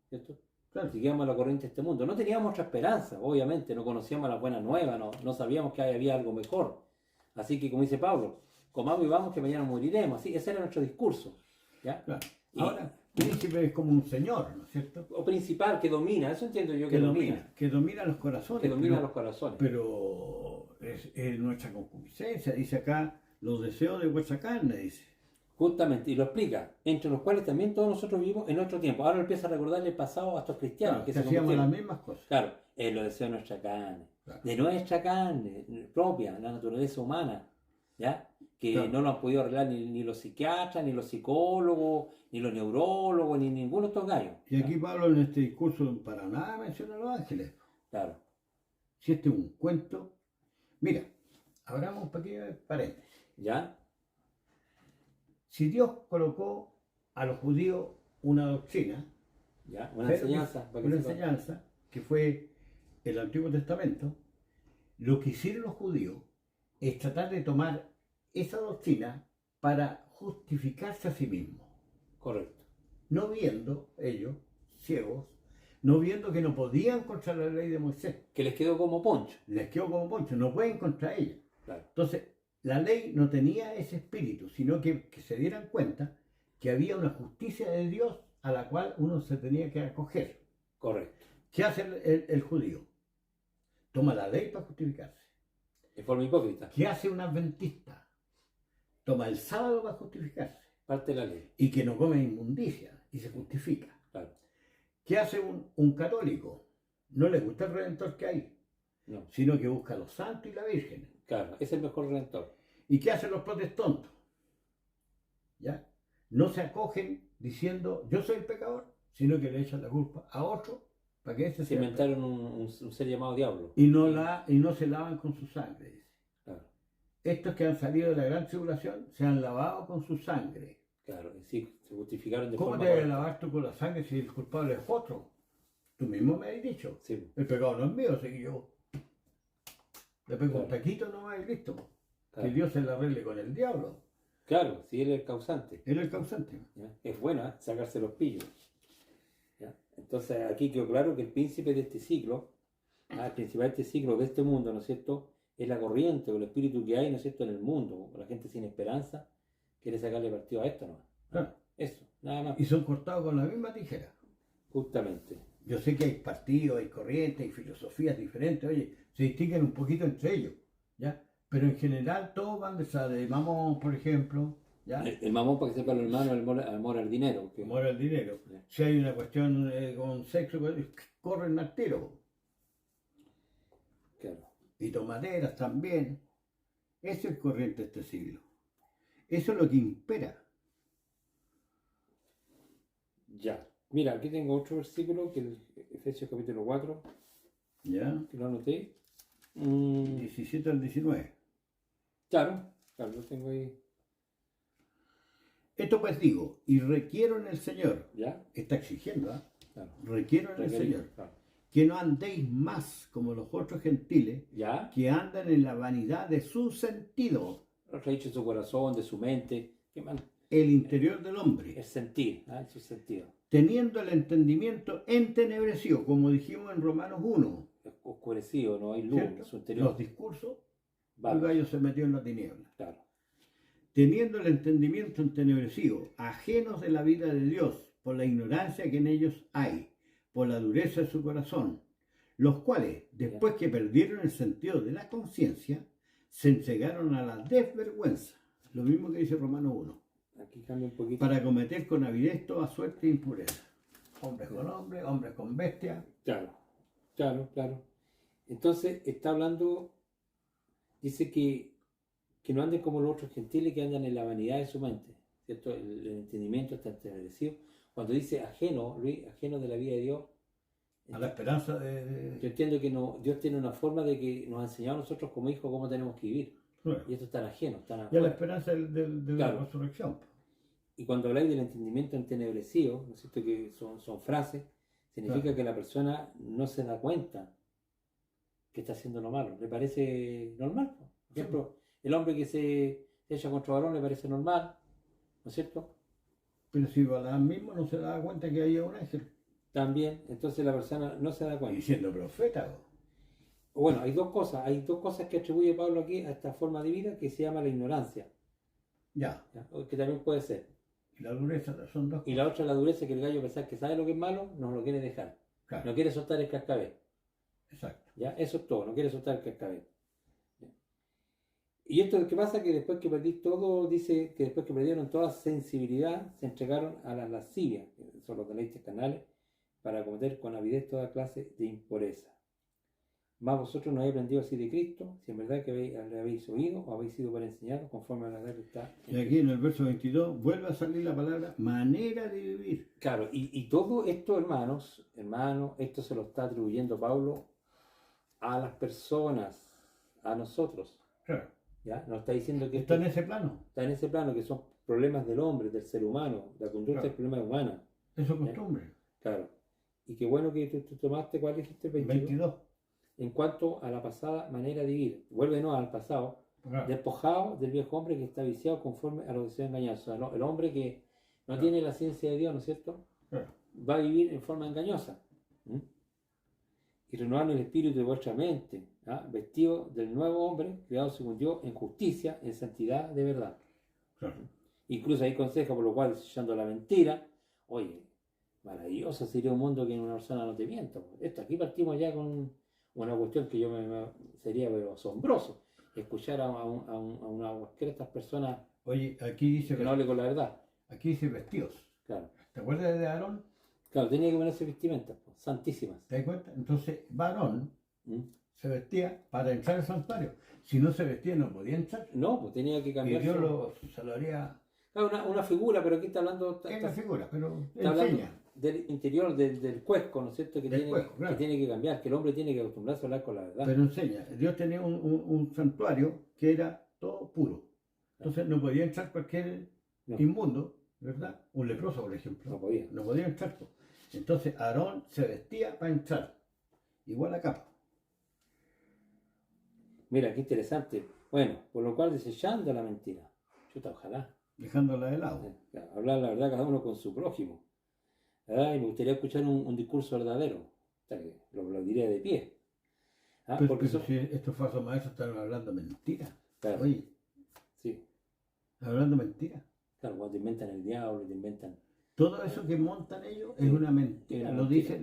¿Cierto? Claro. Seguíamos la corriente de este mundo. No teníamos otra esperanza, obviamente. No conocíamos las buenas nuevas, no sabíamos que había algo mejor. Así que, como dice Pablo, comamos y vamos que mañana moriremos. Así, ese era nuestro discurso. ¿Ya? Claro. Y- Ahora, príncipe es como un señor, ¿no es cierto? O principal que domina, eso entiendo yo que, Que domina los corazones. que domina pero- los corazones. Pero es nuestra concupiscencia, dice acá, los deseos de vuestra carne, dice. Justamente, y lo explica, entre los cuales también todos nosotros vivimos en otro tiempo. Ahora empieza a recordarle el pasado a estos cristianos Claro, que que se hacíamos las convirtieron. mismas cosas. Claro, es lo deseo de nuestra carne, Claro. de nuestra carne propia, la naturaleza humana, ¿ya? Que Claro. no lo han podido arreglar ni los psiquiatras, ni los psicólogos, ni los neurólogos, ni ninguno de estos gallos. Y aquí Pablo en este discurso para nada menciona a los ángeles. Claro, Si este es un cuento, mira, abramos un pequeño paréntesis. ¿ya? Si Dios colocó a los judíos una doctrina, ¿Ya? Una pero enseñanza. para que una sepa. enseñanza que fue el Antiguo Testamento, lo que hicieron los judíos es tratar de tomar esa doctrina para justificarse a sí mismos, Correcto. no viendo ellos, ciegos, no viendo que no podían contra la ley de Moisés. Que les quedó como poncho. Les quedó como poncho, no pueden contra ella. Claro. Entonces, la ley no tenía ese espíritu, sino que se dieran cuenta que había una justicia de Dios a la cual uno se tenía que acoger. Correcto. ¿Qué hace el judío? Toma la ley para justificarse. De forma hipócrita. ¿Qué hace un adventista? Toma el sábado para justificarse. Parte de la ley. Y que no come inmundicia y se justifica. Claro. ¿Qué hace un católico? No le gusta el redentor que hay, No. sino que busca a los santos y la Virgen. Claro, es el mejor redentor. ¿Y qué hacen los protestantes? ¿Ya? No se acogen diciendo yo soy el pecador, sino que le echan la culpa a otro para que ese Se sea el pecador. inventaron un ser llamado diablo. Y no se lavan con su sangre, dice. Claro, Estos que han salido de la gran tribulación se han lavado con su sangre. claro. Y sí, se justificaron de ¿Cómo forma te vas a correcta. lavar tú con la sangre si el culpable es otro? Tú mismo me has dicho. Sí, El pecado no es mío, así que yo le pego un Claro. taquito nomás y listo. Que claro. Dios se la arregle con el diablo. Claro, si él es el causante. Él es el causante. ¿Ya? Es bueno sacarse los pillos. ¿Ya? Entonces aquí quedó claro que el príncipe de este siglo, el principal de este siglo, de este mundo, ¿no es cierto? Es la corriente o el espíritu que hay, ¿no es cierto?, en el mundo. La gente sin esperanza quiere sacarle partido a esto, ¿no? Claro. Eso, nada más. Y son cortados con la misma tijera. Justamente. Yo sé que hay partidos, hay corrientes, hay filosofías diferentes, oye, se distinguen un poquito entre ellos, ¿ya? Pero en general todos van de Mamón, por ejemplo, ¿ya? El mamón, para que sepan los hermanos, el amor al dinero. Que, Como era el dinero. Ya. Si hay una cuestión con sexo, pues, corren al tiro. claro. Y tomaderas también. Eso es corriente de este siglo. Eso es lo que impera. Ya. Mira, aquí tengo otro versículo, que es Efesios capítulo 4, ¿Ya? que lo anoté. 17 al 19. Claro, lo tengo ahí. Esto pues digo, y requiero en el Señor, ¿Ya? está exigiendo, ¿ah? Claro. Requiero en el Requerido, Señor, claro. que no andéis más como los otros gentiles, ¿Ya? que andan en la vanidad de su sentido, Los ha dicho de su corazón, de su mente. ¿Qué más? el interior del hombre, El sentir, su sentido. teniendo el entendimiento entenebrecido, como dijimos en Romanos 1, Oscurecido, no hay luz ¿cierto? en su interior. Los discursos, el Vale, gallo se metió en la tiniebla. claro. Teniendo el entendimiento entenebrecido, ajenos de la vida de Dios, por la ignorancia que en ellos hay, por la dureza de su corazón, los cuales, después que perdieron el sentido de la conciencia, se entregaron a la desvergüenza, lo mismo que dice Romanos 1, Aquí cambia un poquito. para cometer con avidez toda suerte de impureza. hombres con hombres, hombres con bestias. Claro, claro. Entonces está hablando, dice que no anden como los otros gentiles que andan en la vanidad de su mente, ¿cierto? El entendimiento está entenebrecido. Cuando dice ajeno, Luis, ajeno de la vida de Dios, A la esperanza yo entiendo que no, Dios tiene una forma de que nos ha enseñado a nosotros como hijos cómo tenemos que vivir. Bueno, Y esto está ajeno, está y a la afuera. esperanza de Claro. la resurrección. Y cuando habláis del entendimiento entenebrecido, ¿no es cierto? Que son frases, significa Claro. que la persona no se da cuenta que está haciendo lo malo. Le parece normal. Por ejemplo, el hombre que se echa contra varón le parece normal, ¿no es cierto? Pero si Balaam mismo no se daba cuenta que había un ángel. También, entonces la persona no se da Y cuenta. siendo profeta. Bueno, hay dos cosas que atribuye Pablo aquí a esta forma de vida que se llama la ignorancia, Ya. ¿ya? Que también puede ser. Y la dureza son dos Y la otra es la dureza, que el gallo pensar que sabe lo que es malo, no lo quiere dejar. Claro. No quiere soltar el cascabel. Exacto. ¿Ya? Eso es todo, no quiere soltar el cascabel. ¿Ya? Y esto que pasa que después que perdí todo, dice que después que perdieron toda sensibilidad, se entregaron a las lascivias, que son los deleites canales, para cometer con avidez toda clase de impureza. Más vosotros no habéis aprendido así de Cristo, si en verdad que le habéis oído o habéis sido para enseñar conforme a la verdad que está en Y aquí en el verso 22 vuelve a salir la palabra manera de vivir. Claro, y todo esto, hermanos, esto se lo está atribuyendo Pablo a las personas, a nosotros. Claro. ¿Ya? Nos está diciendo que Está en ese plano. está en ese plano, que son problemas del hombre, del ser humano, la conducta Claro. es problema humana. Eso es costumbre. Claro. Y qué bueno que tú tomaste, ¿cuál dijiste? 22. En cuanto a la pasada manera de vivir. Vuélvenos al pasado. Claro. Despojado del viejo hombre que está viciado conforme a los deseos engañosos. O sea, el hombre que no Claro. tiene la ciencia de Dios, ¿no es cierto? Claro. Va a vivir en forma engañosa. ¿Mm? Y renovar el espíritu de vuestra mente, ¿ah? Vestido del nuevo hombre, creado según Dios, en justicia, en santidad de verdad. Claro. Incluso hay consejos por lo cual, desechando la mentira, oye, maravilloso sería un mundo que en una persona no te mienta. Esto, aquí partimos ya con una cuestión que sería pero asombroso, escuchar a unas estas personas Oye, aquí dice, que no hable con la verdad. aquí dice vestidos. Claro, ¿Te acuerdas de Aarón? claro, tenía que ponerse vestimentas, pues, santísimas. ¿Te das cuenta? Entonces, varón ¿Mm? se vestía para entrar al santuario. Si no se vestía, no podía entrar. No, pues tenía que Y cambiar. Dios se lo haría Claro, una figura, pero aquí está hablando. en la figura, pero Está hablando enseña. del interior, del cuesco, ¿no es cierto? Del cuesco, claro. Que tiene que cambiar, que el hombre tiene que acostumbrarse a hablar con la verdad. Pero enseña. Dios tenía un santuario que era todo puro. Entonces no podía entrar cualquier No. inmundo, ¿verdad? Un leproso, por ejemplo. No podía. No podía entrar. Pues. Entonces Aarón se vestía para entrar. Igual acá. Mira, qué interesante. Bueno, por lo cual desechando la mentira. Chuta, ojalá. Dejándola de lado. Claro, hablar la verdad cada uno con su prójimo. ¿Verdad? Y me gustaría escuchar un discurso verdadero. O sea, que lo diré de pie. ¿Ah? Pero, Porque pero si estos falsos maestros están hablando mentira. Claro. Oye, Sí, hablando mentira. claro, cuando te inventan el diablo, te inventan. Todo eso que montan ellos Sí, es una mentira. es una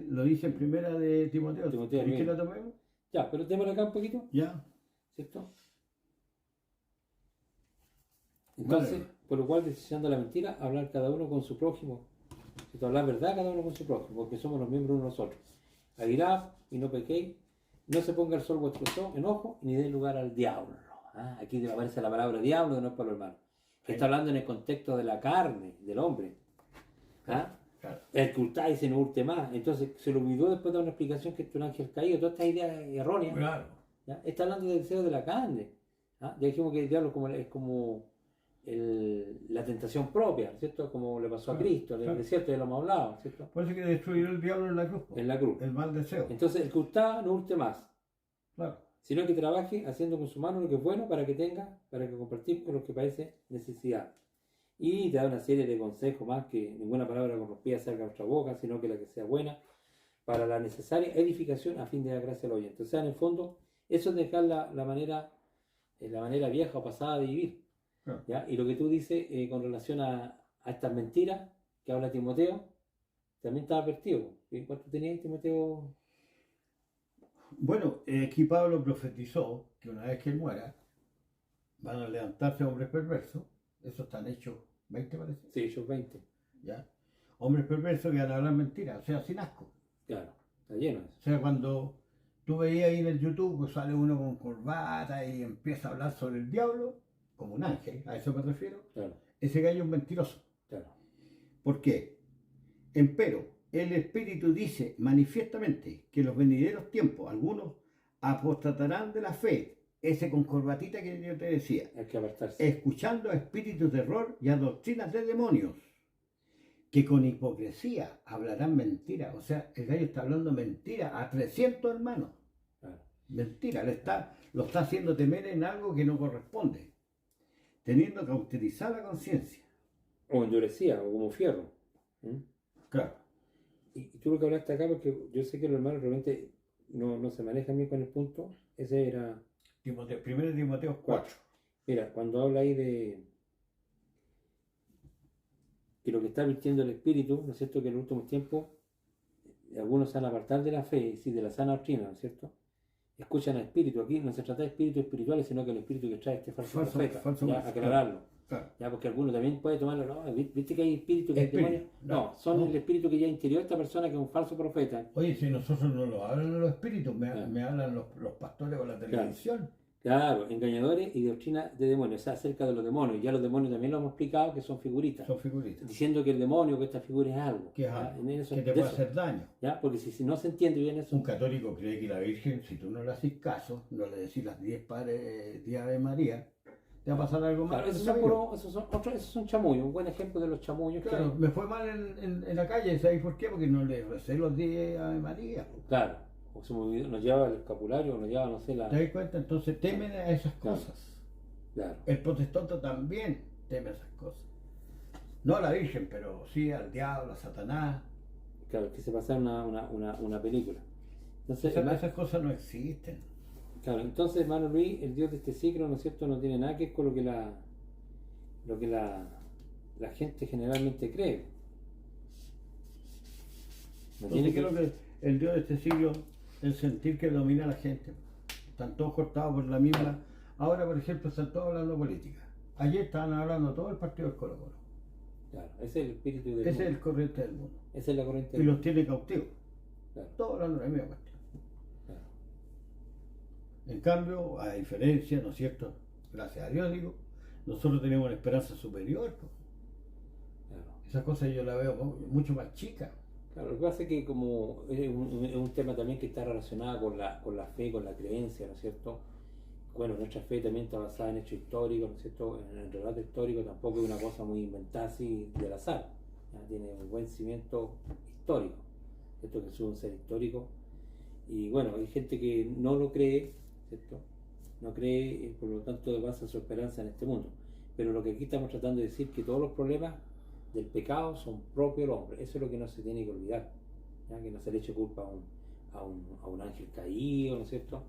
Lo dice en primera de Timoteo. Timoteo, ¿Quieres que bien. la tomemos? Ya, pero démosle acá un poquito, Ya. ¿cierto? Entonces, Vale. por lo cual, desechando la mentira, hablar cada uno con su prójimo. ¿Cierto? Hablar verdad cada uno con su prójimo, porque somos los miembros de nosotros. Airad y no pequéis, no se ponga el sol vuestro enojo, ni dé lugar al diablo. ¿Ah? Aquí aparece la palabra diablo, que no es para los hermanos. Que está hablando en el contexto de la carne, del hombre. ¿Ah? Claro. El que hurta y se no hurte más. Entonces se lo olvidó después de una explicación que es un ángel caído, todas estas ideas erróneas. Claro. ¿Ya? Está hablando del deseo de la carne. ¿Ah? Ya dijimos que el diablo es como la tentación propia, ¿cierto? Como le pasó a Claro, Cristo, en el claro. desierto ya lo hemos hablado, ¿cierto? Por eso que destruyó el diablo en la cruz. En la cruz. El mal deseo. Entonces el que hurta no hurte más, Claro. sino que trabaje haciendo con su mano lo que es bueno para que compartir con los que padecen necesidad. Y te da una serie de consejos más, que ninguna palabra corrompida salga de nuestra boca, sino que la que sea buena para la necesaria edificación a fin de dar gracia al oyente. O sea, en el fondo, eso es dejar la manera vieja o pasada de vivir. Claro. ¿Ya? Y lo que tú dices con relación a estas mentiras que habla Timoteo, también está advertido. ¿Cuánto tenías, Timoteo? Bueno, aquí Pablo profetizó que una vez que él muera, van a levantarse hombres perversos. Eso están hechos 20, parece. Sí, Hechos 20. ¿Ya? hombres perversos que van a hablar mentiras, o sea, sin asco. Claro, está lleno de eso. O sea, cuando tú veías ahí en el YouTube que sale uno con corbata y empieza a hablar sobre el diablo, como un ángel, a eso me refiero, Claro, ese gallo es mentiroso. claro. ¿Por qué? Empero, el Espíritu dice manifiestamente que en los venideros tiempos algunos apostatarán de la fe, ese con corbatita que yo te decía, Hay que apartarse. escuchando a espíritus de error y a doctrinas de demonios, que con hipocresía hablarán mentiras. O sea, el gallo está hablando mentira a 300 hermanos. Claro. Mentira, lo está haciendo temer en algo que no corresponde, teniendo que cauterizar la conciencia. O endurecida, o como fierro. ¿Mm? Claro. Y tú lo que hablaste acá, porque yo sé que los hermanos realmente no se manejan bien con el punto, ese era... Timoteo, 1 Timoteo 4. Mira, cuando habla ahí de que lo que está virtiendo el Espíritu, ¿no es cierto? Que en los últimos tiempos algunos se van a apartar de la fe, es decir, de la sana doctrina, ¿no es cierto? Escuchan al Espíritu. Aquí no se trata de espíritus espirituales, sino que el Espíritu que trae este falso profeta. falso Ya, maestro, aclararlo. Claro. Ya, porque alguno también puede tomarlo, ¿no? ¿Viste que hay espíritus que hay Espíritu, demonios? no, No, son no. el espíritu que ya interior de esta persona que es un falso profeta. Oye, si nosotros no lo hablan los espíritus, Claro. me hablan los pastores o la televisión. Claro, engañadores y doctrina de demonios, o sea, acerca de los demonios. Ya los demonios también lo hemos explicado que son figuritas. Son figuritas. Diciendo que el demonio, que esta figura es algo. Que es ¿ya? algo, En eso- que te de puede eso, hacer daño. ¿ya? Porque si no se entiende bien eso, Un católico cree que la Virgen, si tú no le haces caso, no le decís las 10 padres, 10 Ave María, te va a pasar algo malo. claro, esos son chamullos, un buen ejemplo de los chamullos Claro, que... me fue mal en la calle, ¿sabes por qué? Porque no le recé los 10 Ave María. Claro, o se me olvidó, nos lleva el escapulario, nos lleva, no sé, la... ¿Te das cuenta? Entonces temen a esas Claro. cosas. Claro, El protestante también teme a esas cosas. No a la Virgen, pero sí al diablo, a Satanás. claro, que se pasa una película. Entonces, Esas cosas no existen. claro, entonces, hermano Luis, el Dios de este siglo, ¿no es cierto?, no tiene nada que ver con lo que la gente generalmente cree. No tiene Entonces creo que el Dios de este siglo, el sentir que domina a la gente. Están todos cortados por la misma. Ahora, por ejemplo, están todos hablando política. Ayer estaban hablando todo el partido del Colo-Colo. Claro, ese es el espíritu del Ese es mundo. el corriente del mundo. Esa es la corriente Y del los tiene cautivos. Claro, Todos hablando de la misma cuestión. claro. En cambio, a diferencia, ¿no es cierto? Gracias a Dios, digo, nosotros tenemos una esperanza superior. Pues. Claro. Esa cosa yo la veo mucho más chica. Claro, lo que pasa es que como es un tema también que está relacionado con la fe, con la creencia, ¿no es cierto? Bueno, nuestra fe también está basada en hechos históricos, ¿no es cierto? En el relato histórico tampoco es una cosa muy inventada así del azar. ¿Ya? Tiene un buen cimiento histórico. Esto que es un ser histórico. Y bueno, hay gente que no lo cree, ¿cierto? No cree y por lo tanto basa su esperanza en este mundo. Pero lo que aquí estamos tratando de decir es que todos los problemas del pecado son propios del hombre. Eso es lo que no se tiene que olvidar. ¿Ya? Que no se le eche culpa a un ángel caído, ¿no es cierto?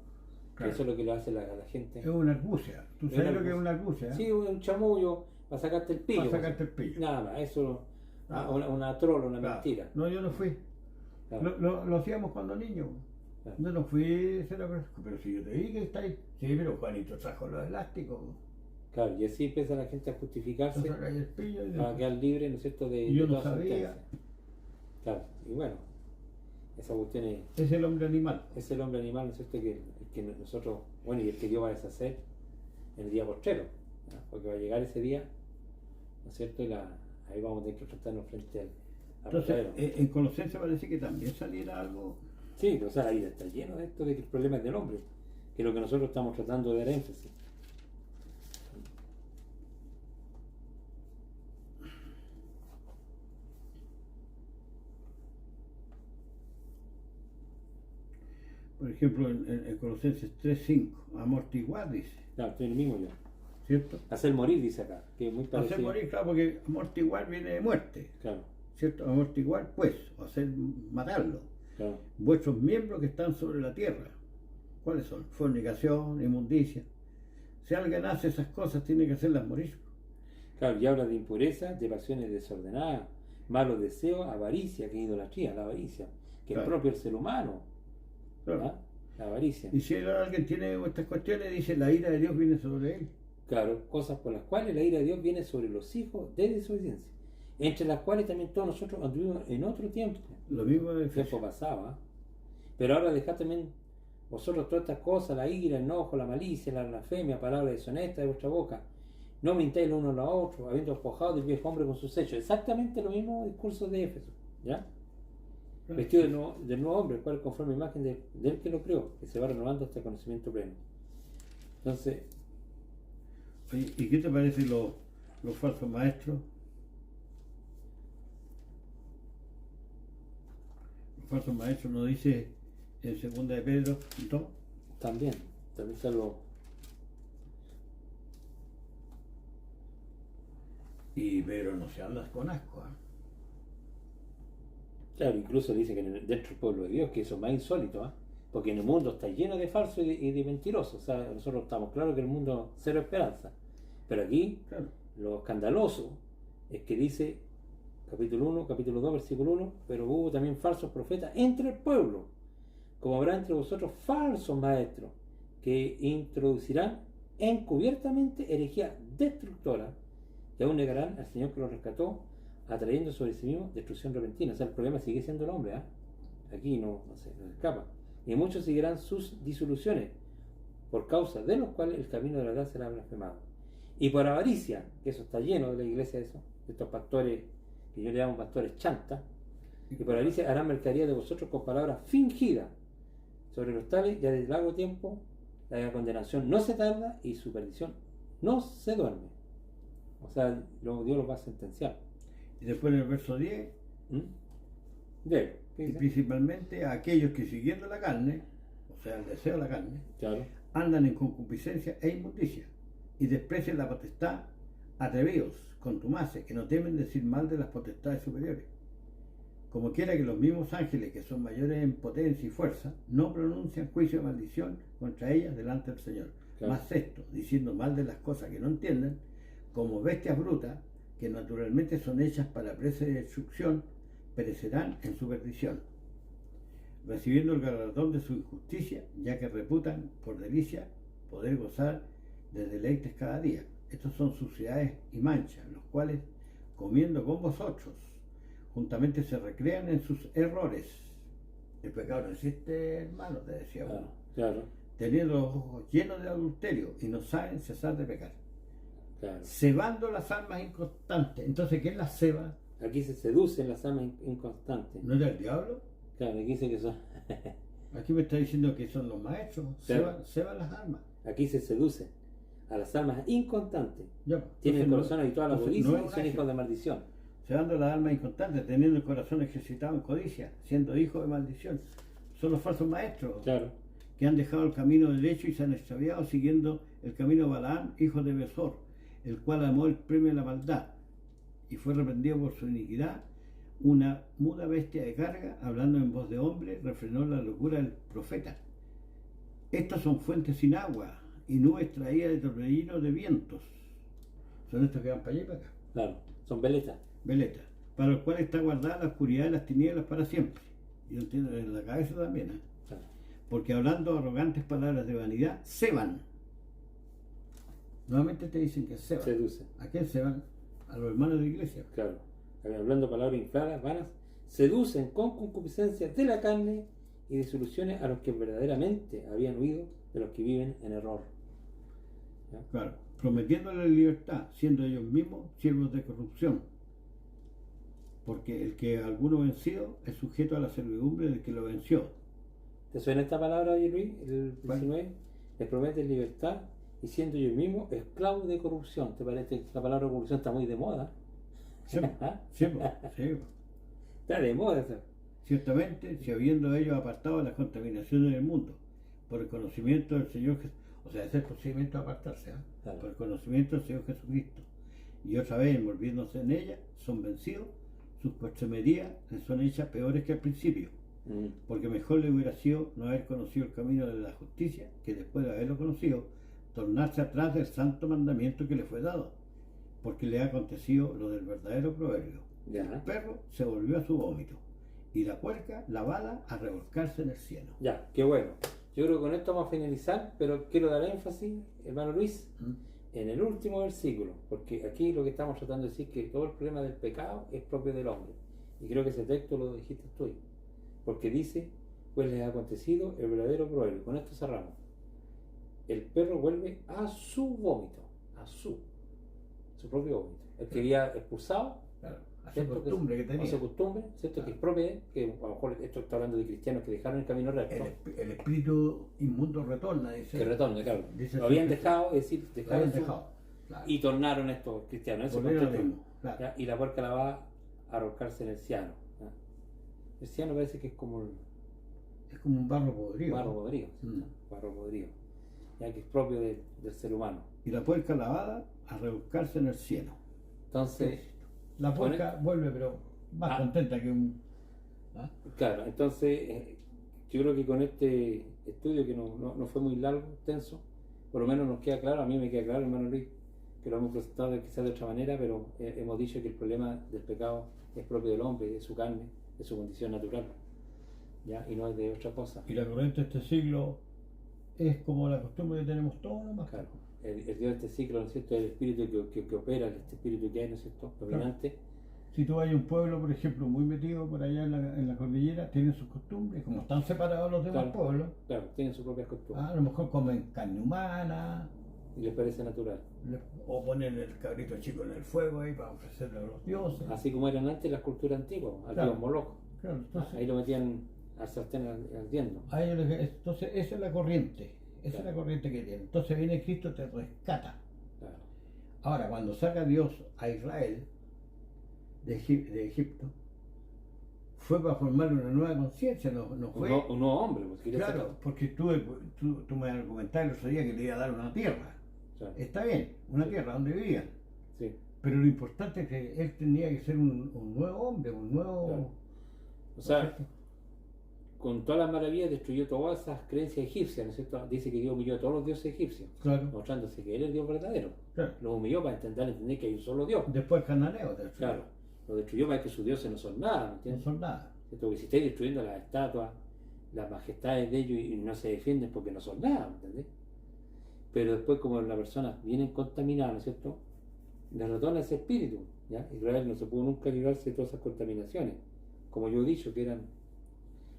Claro. Eso es lo que lo hace la gente. Es una argucia. ¿Tú Es sabes una lo que es una argucia? Sí, un chamullo para sacarte el pillo. Para sacarte el pillo. Nada más, eso Ah. una trola, una Claro. mentira. No, yo no fui. Claro. Lo hacíamos cuando niño. Claro. Yo no fui, pero si yo te vi que está ahí. Sí, pero Juanito trajo los elásticos. Claro, y así empieza la gente a justificarse Yo saqué el pillo y para quedar libre, ¿no es cierto?, de, Y yo de no toda sabía. sentencia. Claro, y bueno, esa cuestión es el hombre animal. es el hombre animal, ¿no es cierto?, que nosotros, bueno, y el que Dios va a deshacer en el día postrero, ¿ya? Porque va a llegar ese día, ¿no es cierto?, y ahí vamos a tener que tratarnos frente al Entonces, verdadero. en Colosenses parece que también saliera algo. Sí, o sea, la vida está lleno de esto de que el problema es del hombre, que es lo que nosotros estamos tratando de dar énfasis. Por ejemplo, en Colosenses 3:5, amortiguar, dice, Claro, estoy en el mismo yo. ¿cierto? Hacer morir, dice acá, que es muy parecido. Hacer morir, claro, porque amortiguar viene de muerte, Claro, ¿cierto? Amortiguar, pues, o hacer matarlo. claro. Vuestros miembros que están sobre la tierra, ¿cuáles son? Fornicación, inmundicia. Si alguien hace esas cosas, tiene que hacerlas morir. Claro, y habla de impureza, de pasiones desordenadas, malos deseos, avaricia, que es idolatría, la avaricia, que Claro. es propio del ser humano, Claro. ¿ya? La avaricia. Y si alguien tiene estas cuestiones, dice, la ira de Dios viene sobre él. Claro, cosas por las cuales la ira de Dios viene sobre los hijos de desobediencia. entre las cuales también todos nosotros anduvimos en otro tiempo. Lo mismo de Tiempo pasado, pero ahora dejad también vosotros todas estas cosas, la ira, el enojo, la malicia, la blasfemia, palabras deshonestas de vuestra boca. No mintáis el uno a los otros, habiendo despojado del viejo hombre con sus hechos. Exactamente lo mismo discurso de Éfeso, ¿ya? Vestido del nuevo hombre, el cual conforme imagen del que lo creó, que se va renovando hasta el conocimiento pleno. Entonces, oye, ¿y qué te parecen los falsos maestros? Los falsos maestros nos dice en 2 de Pedro 2. también está lo... Y Pedro no se habla con asco. Claro, incluso dice que dentro del pueblo de Dios, que eso es más insólito, porque en el mundo está lleno de falsos y de mentirosos. O sea, nosotros estamos claros que el mundo cero esperanza. Pero aquí, Claro. lo escandaloso es que dice, capítulo 2, versículo 1, pero hubo también falsos profetas entre el pueblo, como habrá entre vosotros falsos maestros, que introducirán encubiertamente herejía destructora, y aún negarán al Señor que los rescató, atrayendo sobre sí mismo destrucción repentina. O sea, el problema sigue siendo el hombre, aquí no se escapa. Y muchos seguirán sus disoluciones, por causa de los cuales el camino de la verdad será blasfemado. Y por avaricia, que eso está lleno de la iglesia, de estos pastores, que yo le llamo pastores chanta, y por avaricia harán mercadería de vosotros con palabras fingidas. Sobre los tales, ya desde largo tiempo, la condenación no se tarda y su perdición no se duerme. O sea, Dios los va a sentenciar. Y después en el verso 10, ¿qué y dice? principalmente a aquellos que siguiendo la carne, o sea, el deseo de la carne, Claro. andan en concupiscencia e inmundicia, y desprecian la potestad, atrevidos, contumaces, que no temen decir mal de las potestades superiores. Como quiera que los mismos ángeles, que son mayores en potencia y fuerza, no pronuncian juicio de maldición contra ellas delante del Señor. Claro. Más esto, diciendo mal de las cosas que no entienden, como bestias brutas, que naturalmente son hechas para presa de destrucción, perecerán en su perdición, recibiendo el galardón de su injusticia, ya que reputan por delicia poder gozar de deleites cada día. Estos son suciedades y manchas, los cuales, comiendo con vosotros, juntamente se recrean en sus errores. El pecado no existe, hermano, te decía uno. Claro. Teniendo los ojos llenos de adulterio y no saben cesar de pecar. Claro. Cebando las almas inconstantes. Entonces, ¿qué es la ceba? Aquí se seducen las almas inconstantes. ¿No es del diablo? Claro, aquí dice que son. Aquí me está diciendo que son los maestros. Claro. Ceban las almas. Aquí se seducen a las almas inconstantes. Ya, Tienen el entonces corazón habituado a la entonces codicia no y es son gracia. hijos de maldición. Cebando las almas inconstantes, teniendo el corazón ejercitado en codicia, siendo hijos de maldición. Son los falsos maestros. Claro. Que han dejado el camino derecho y se han extraviado siguiendo el camino de Balaam, hijo de Besor, el cual amó el premio de la maldad y fue reprendido por su iniquidad. Una muda bestia de carga, hablando en voz de hombre, refrenó la locura del profeta. Estas son fuentes sin agua y nubes traídas de torbellinos de vientos. Son estos que van para allá y para acá. Claro, son veletas. Veletas, para los cuales está guardada la oscuridad de las tinieblas para siempre. Yo entiendo en la cabeza también, Claro. porque hablando arrogantes palabras de vanidad, ceban. Nuevamente te dicen que ceban. Seducen. ¿A quién ceban? A los hermanos de la iglesia. Claro. Hablando palabras infladas, vanas, seducen con concupiscencia de la carne y disoluciones a los que verdaderamente habían huido de los que viven en error. ¿Ya? Claro, prometiéndole libertad, siendo ellos mismos siervos de corrupción. Porque el que alguno vencido es sujeto a la servidumbre del que lo venció. ¿Te suena esta palabra, oye Luis? El ¿Cuál? 19. Les promete libertad y siendo yo mismo esclavo de corrupción. ¿Te parece que la palabra corrupción está muy de moda? Sí, ¿Ah? sí, sí. Está de moda eso. Ciertamente, si habiendo ellos apartado las contaminaciones del mundo por el conocimiento del Señor Jesucristo, o sea, ese es el procedimiento de apartarse, Claro. por el conocimiento del Señor Jesucristo, y otra vez envolviéndose en ella, son vencidos, sus postrimerías les son hechas peores que al principio, porque mejor le hubiera sido no haber conocido el camino de la justicia, que después de haberlo conocido, tornarse atrás del santo mandamiento que le fue dado, porque le ha acontecido lo del verdadero proverbio. Ya. El perro se volvió a su vómito, y la puerca lavada a revolcarse en el cielo. Ya, qué bueno. Yo creo que con esto vamos a finalizar, pero quiero dar énfasis, hermano Luis, en el último versículo, porque aquí lo que estamos tratando de decir es que todo el problema del pecado es propio del hombre. Y creo que ese texto lo dijiste tú ahí. Porque dice, pues les ha acontecido el verdadero proverbio. Con esto cerramos. El perro vuelve a su vómito, a su propio vómito. El que había expulsado, Claro, a su ¿cierto? costumbre que A tenía. su costumbre, ¿cierto? Claro. Que es propia, que a lo mejor esto está hablando de cristianos que dejaron el camino recto, El espíritu inmundo retorna, dice. que retornan, claro. Dice Lo habían sí, dejado, es decir, Lo dejaron habían su- dejado. Claro. y tornaron estos cristianos. Ese Volvieron a lo contexto. mismo, claro. ¿Ya? Y la puerca la va a arrojarse en el ciano. ¿Ya? El ciano parece que es como el Es como un barro podrido. barro ¿no? podrido, ¿cierto? Barro podrido, ya que es propio del ser humano. Y la puerca lavada a rebuscarse en el cielo. Entonces, La puerca vuelve, pero más Ah. contenta que un. ¿Ah? claro, entonces yo creo que con este estudio que no fue muy largo, extenso, por lo menos nos queda claro, a mí me queda claro, hermano Luis, que lo hemos presentado quizás de otra manera, pero hemos dicho que el problema del pecado es propio del hombre, de su carne, de su condición natural, ¿ya? Y no es de otra cosa. Y la corriente de este siglo es como la costumbre que tenemos todos nomás. Claro, el Dios de este ciclo, ¿no es cierto?, es el espíritu que opera, este espíritu que hay, ¿no es cierto?, dominante. Si tú vas a un pueblo, por ejemplo, muy metido por allá en la cordillera, tienen sus costumbres, como están separados los demás Claro. pueblos, Claro, tienen sus propias costumbres a lo mejor comen carne humana, y les parece natural. o ponen el cabrito chico en el fuego ahí para ofrecerle a los dioses. Así como eran antes las culturas antiguas, al Claro. dios Moloch. Claro, entonces, Ahí lo metían al sartén ardiendo. a ellos entonces esa es la corriente, esa Claro. es la corriente que tienen. Entonces viene Cristo, te rescata. Claro. Ahora, cuando saca Dios a Israel de Egipto, fue para formar una nueva conciencia, no fue. Un nuevo hombre, pues quería Claro, sacar. porque tú me argumentaste el otro día que le iba a dar una tierra. Claro. Está bien, una Sí. tierra donde vivían. Sí. Pero lo importante es que él tenía que ser un nuevo hombre, un nuevo. Claro. O sea, con todas las maravillas destruyó todas esas creencias egipcias, ¿no es cierto? Dice que Dios humilló a todos los dioses egipcios, Claro, mostrándose que Él es el Dios verdadero. claro. Los humilló para entender que hay un solo Dios. Después cananeo, Claro, lo destruyó para que sus dioses no son nada, ¿me no entiendes? son nada. ¿Cierto? Porque si estáis destruyendo las estatuas, las majestades de ellos y no se defienden porque no son nada, ¿me entendés? Pero después, como la persona viene contaminada, ¿no es cierto?, le retorna ese espíritu, ¿ya? Israel no se pudo nunca librarse de todas esas contaminaciones. Como yo he dicho, que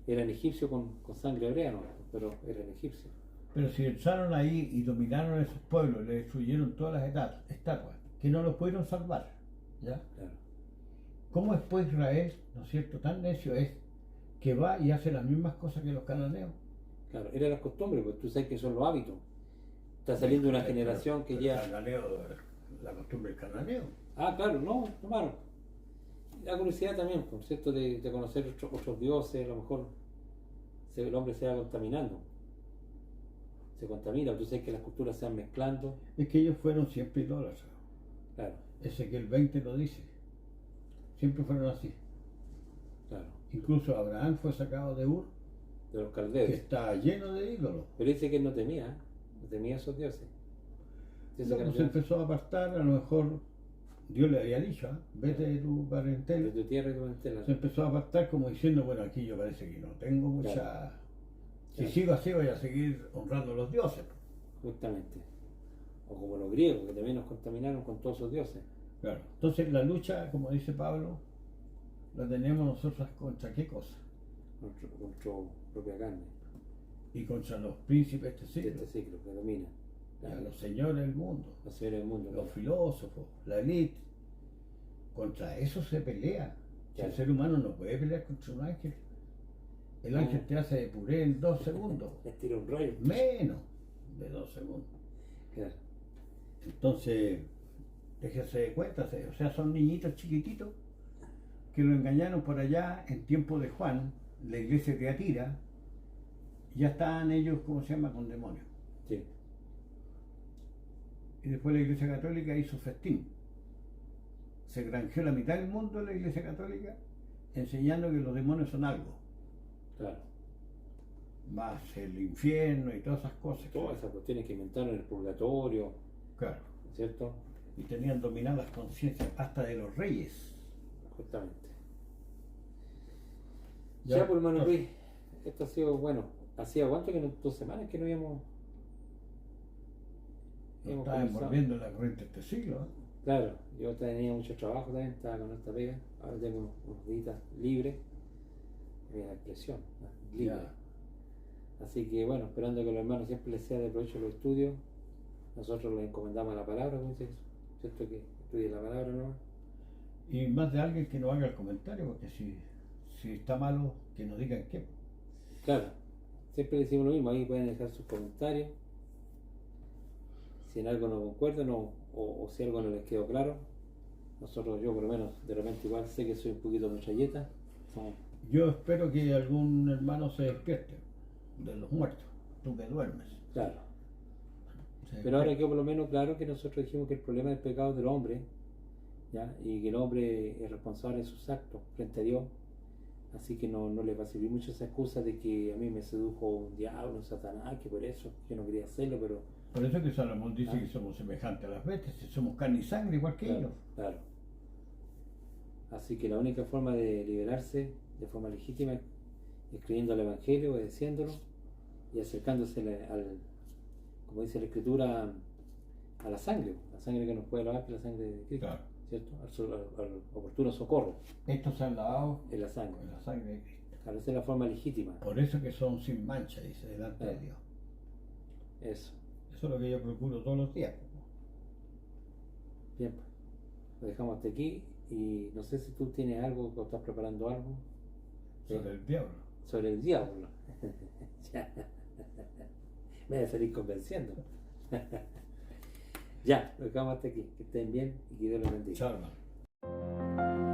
eran egipcios con sangre hebrea, ¿no? Pero eran egipcios. Pero si entraron ahí y dominaron esos pueblos, le destruyeron todas las estatuas, que no los pudieron salvar. ¿Ya? Claro. ¿Cómo después Israel, ¿no es cierto?, tan necio es que va y hace las mismas cosas que los cananeos? Claro, era la costumbre, porque tú sabes que son los hábitos. Está saliendo una generación que El ya... cananeo, la costumbre del cananeo. Ah, claro, no, hermano. La curiosidad también, por cierto, de conocer otros dioses, a lo mejor el hombre se va contaminando. Se contamina, tú sabes que las culturas se van mezclando. Es que ellos fueron siempre idólatras. Claro, Ezequiel 20 lo dice. Siempre fueron así. claro. Incluso Abraham fue sacado de Ur, De los que caldeos. está lleno de ídolos. Pero dice que él no temía, ¿eh? No temía a esos dioses. Dice que Luego no se temía empezó a apartar, a lo mejor Dios le había dicho, vete de tu de parentela. tu tierra y tu parentela. Se empezó a apartar como diciendo, bueno, aquí yo parece que no tengo mucha... Claro. Si Claro. sigo así voy a seguir honrando a los dioses. Justamente. O como los griegos, que también nos contaminaron con todos sus dioses. Claro. Entonces la lucha, como dice Pablo, la tenemos nosotros contra qué cosa? Nuestra propia carne. Y contra los príncipes de este De siglo, este ciclo que domina. a los señores del mundo, Los señores del mundo. los filósofos, la élite. Contra eso se pelea. Si el Claro. ser humano no puede pelear contra un ángel. El No. ángel te hace de puré en 2 segundos. Les tira un rayo. Menos de 2 segundos. Claro. Entonces, déjese de cuenta, o sea, son niñitos chiquititos que lo engañaron por allá en tiempo de Juan, la iglesia de Atira, ya estaban ellos, ¿cómo se llama?, con demonios. Sí. Y después la iglesia católica hizo festín. Se granjeó la mitad del mundo la iglesia católica enseñando que los demonios son algo, Claro. más el infierno y todas esas cosas. Todas esas cuestiones que inventaron el purgatorio, Claro. ¿cierto? Y tenían dominadas las conciencias hasta de los reyes. Justamente. Ya, Ya, pues, hermano entonces, Luis, esto ha sido bueno. ¿Hacía cuánto que no, 2 semanas que no habíamos hemos Estaba conversado. envolviendo la corriente este siglo. ¿Eh? Claro, yo tenía mucho trabajo también, estaba con esta pega, ahora tengo unos días libres, la expresión, ¿no? Libre. Ya. Así que bueno, esperando que a los hermanos siempre les sea de provecho los estudios, nosotros les encomendamos la palabra, como dice Jesús, ¿cierto? Que estudien la palabra, ¿no? Y más de alguien que nos haga el comentario, porque si está malo, que nos digan qué. Claro, siempre decimos lo mismo, ahí pueden dejar sus comentarios, si en algo no concuerdan o si algo no les quedó claro. Nosotros, yo por lo menos, de repente igual sé que soy un poquito metralleta. Yo espero que algún hermano se despierte de los muertos, tú que duermes. Claro. Se Pero ahora despierte. quedó por lo menos claro que nosotros dijimos que el problema del pecado es del hombre, ¿ya? Y que el hombre es responsable de sus actos frente a Dios. Así que no les va a servir mucho esa excusa de que a mí me sedujo un diablo, un satanás, que por eso yo no quería hacerlo, pero... Por eso que Salomón dice Ah. que somos semejantes a las bestias, si somos carne y sangre igual que ellos. Claro. Así que la única forma de liberarse de forma legítima es creyendo al Evangelio, obedeciéndolo y acercándose como dice la Escritura, a la sangre que nos puede lavar, que es la sangre de Cristo, Claro. ¿cierto? Al oportuno socorro Estos se han lavado en la sangre. con la sangre de Cristo. Claro, esa es la forma legítima. Por eso que son sin mancha, dice, delante de Claro. Dios. Eso. Eso es lo que yo procuro todos los días. Bien, pues. Lo dejamos hasta aquí y no sé si tú tienes algo o estás preparando algo Sobre el diablo. sobre el diablo. Ya. Me voy a salir convenciendo. Ya, lo dejamos hasta aquí. Que estén bien y que Dios los bendiga. Chao, hermano.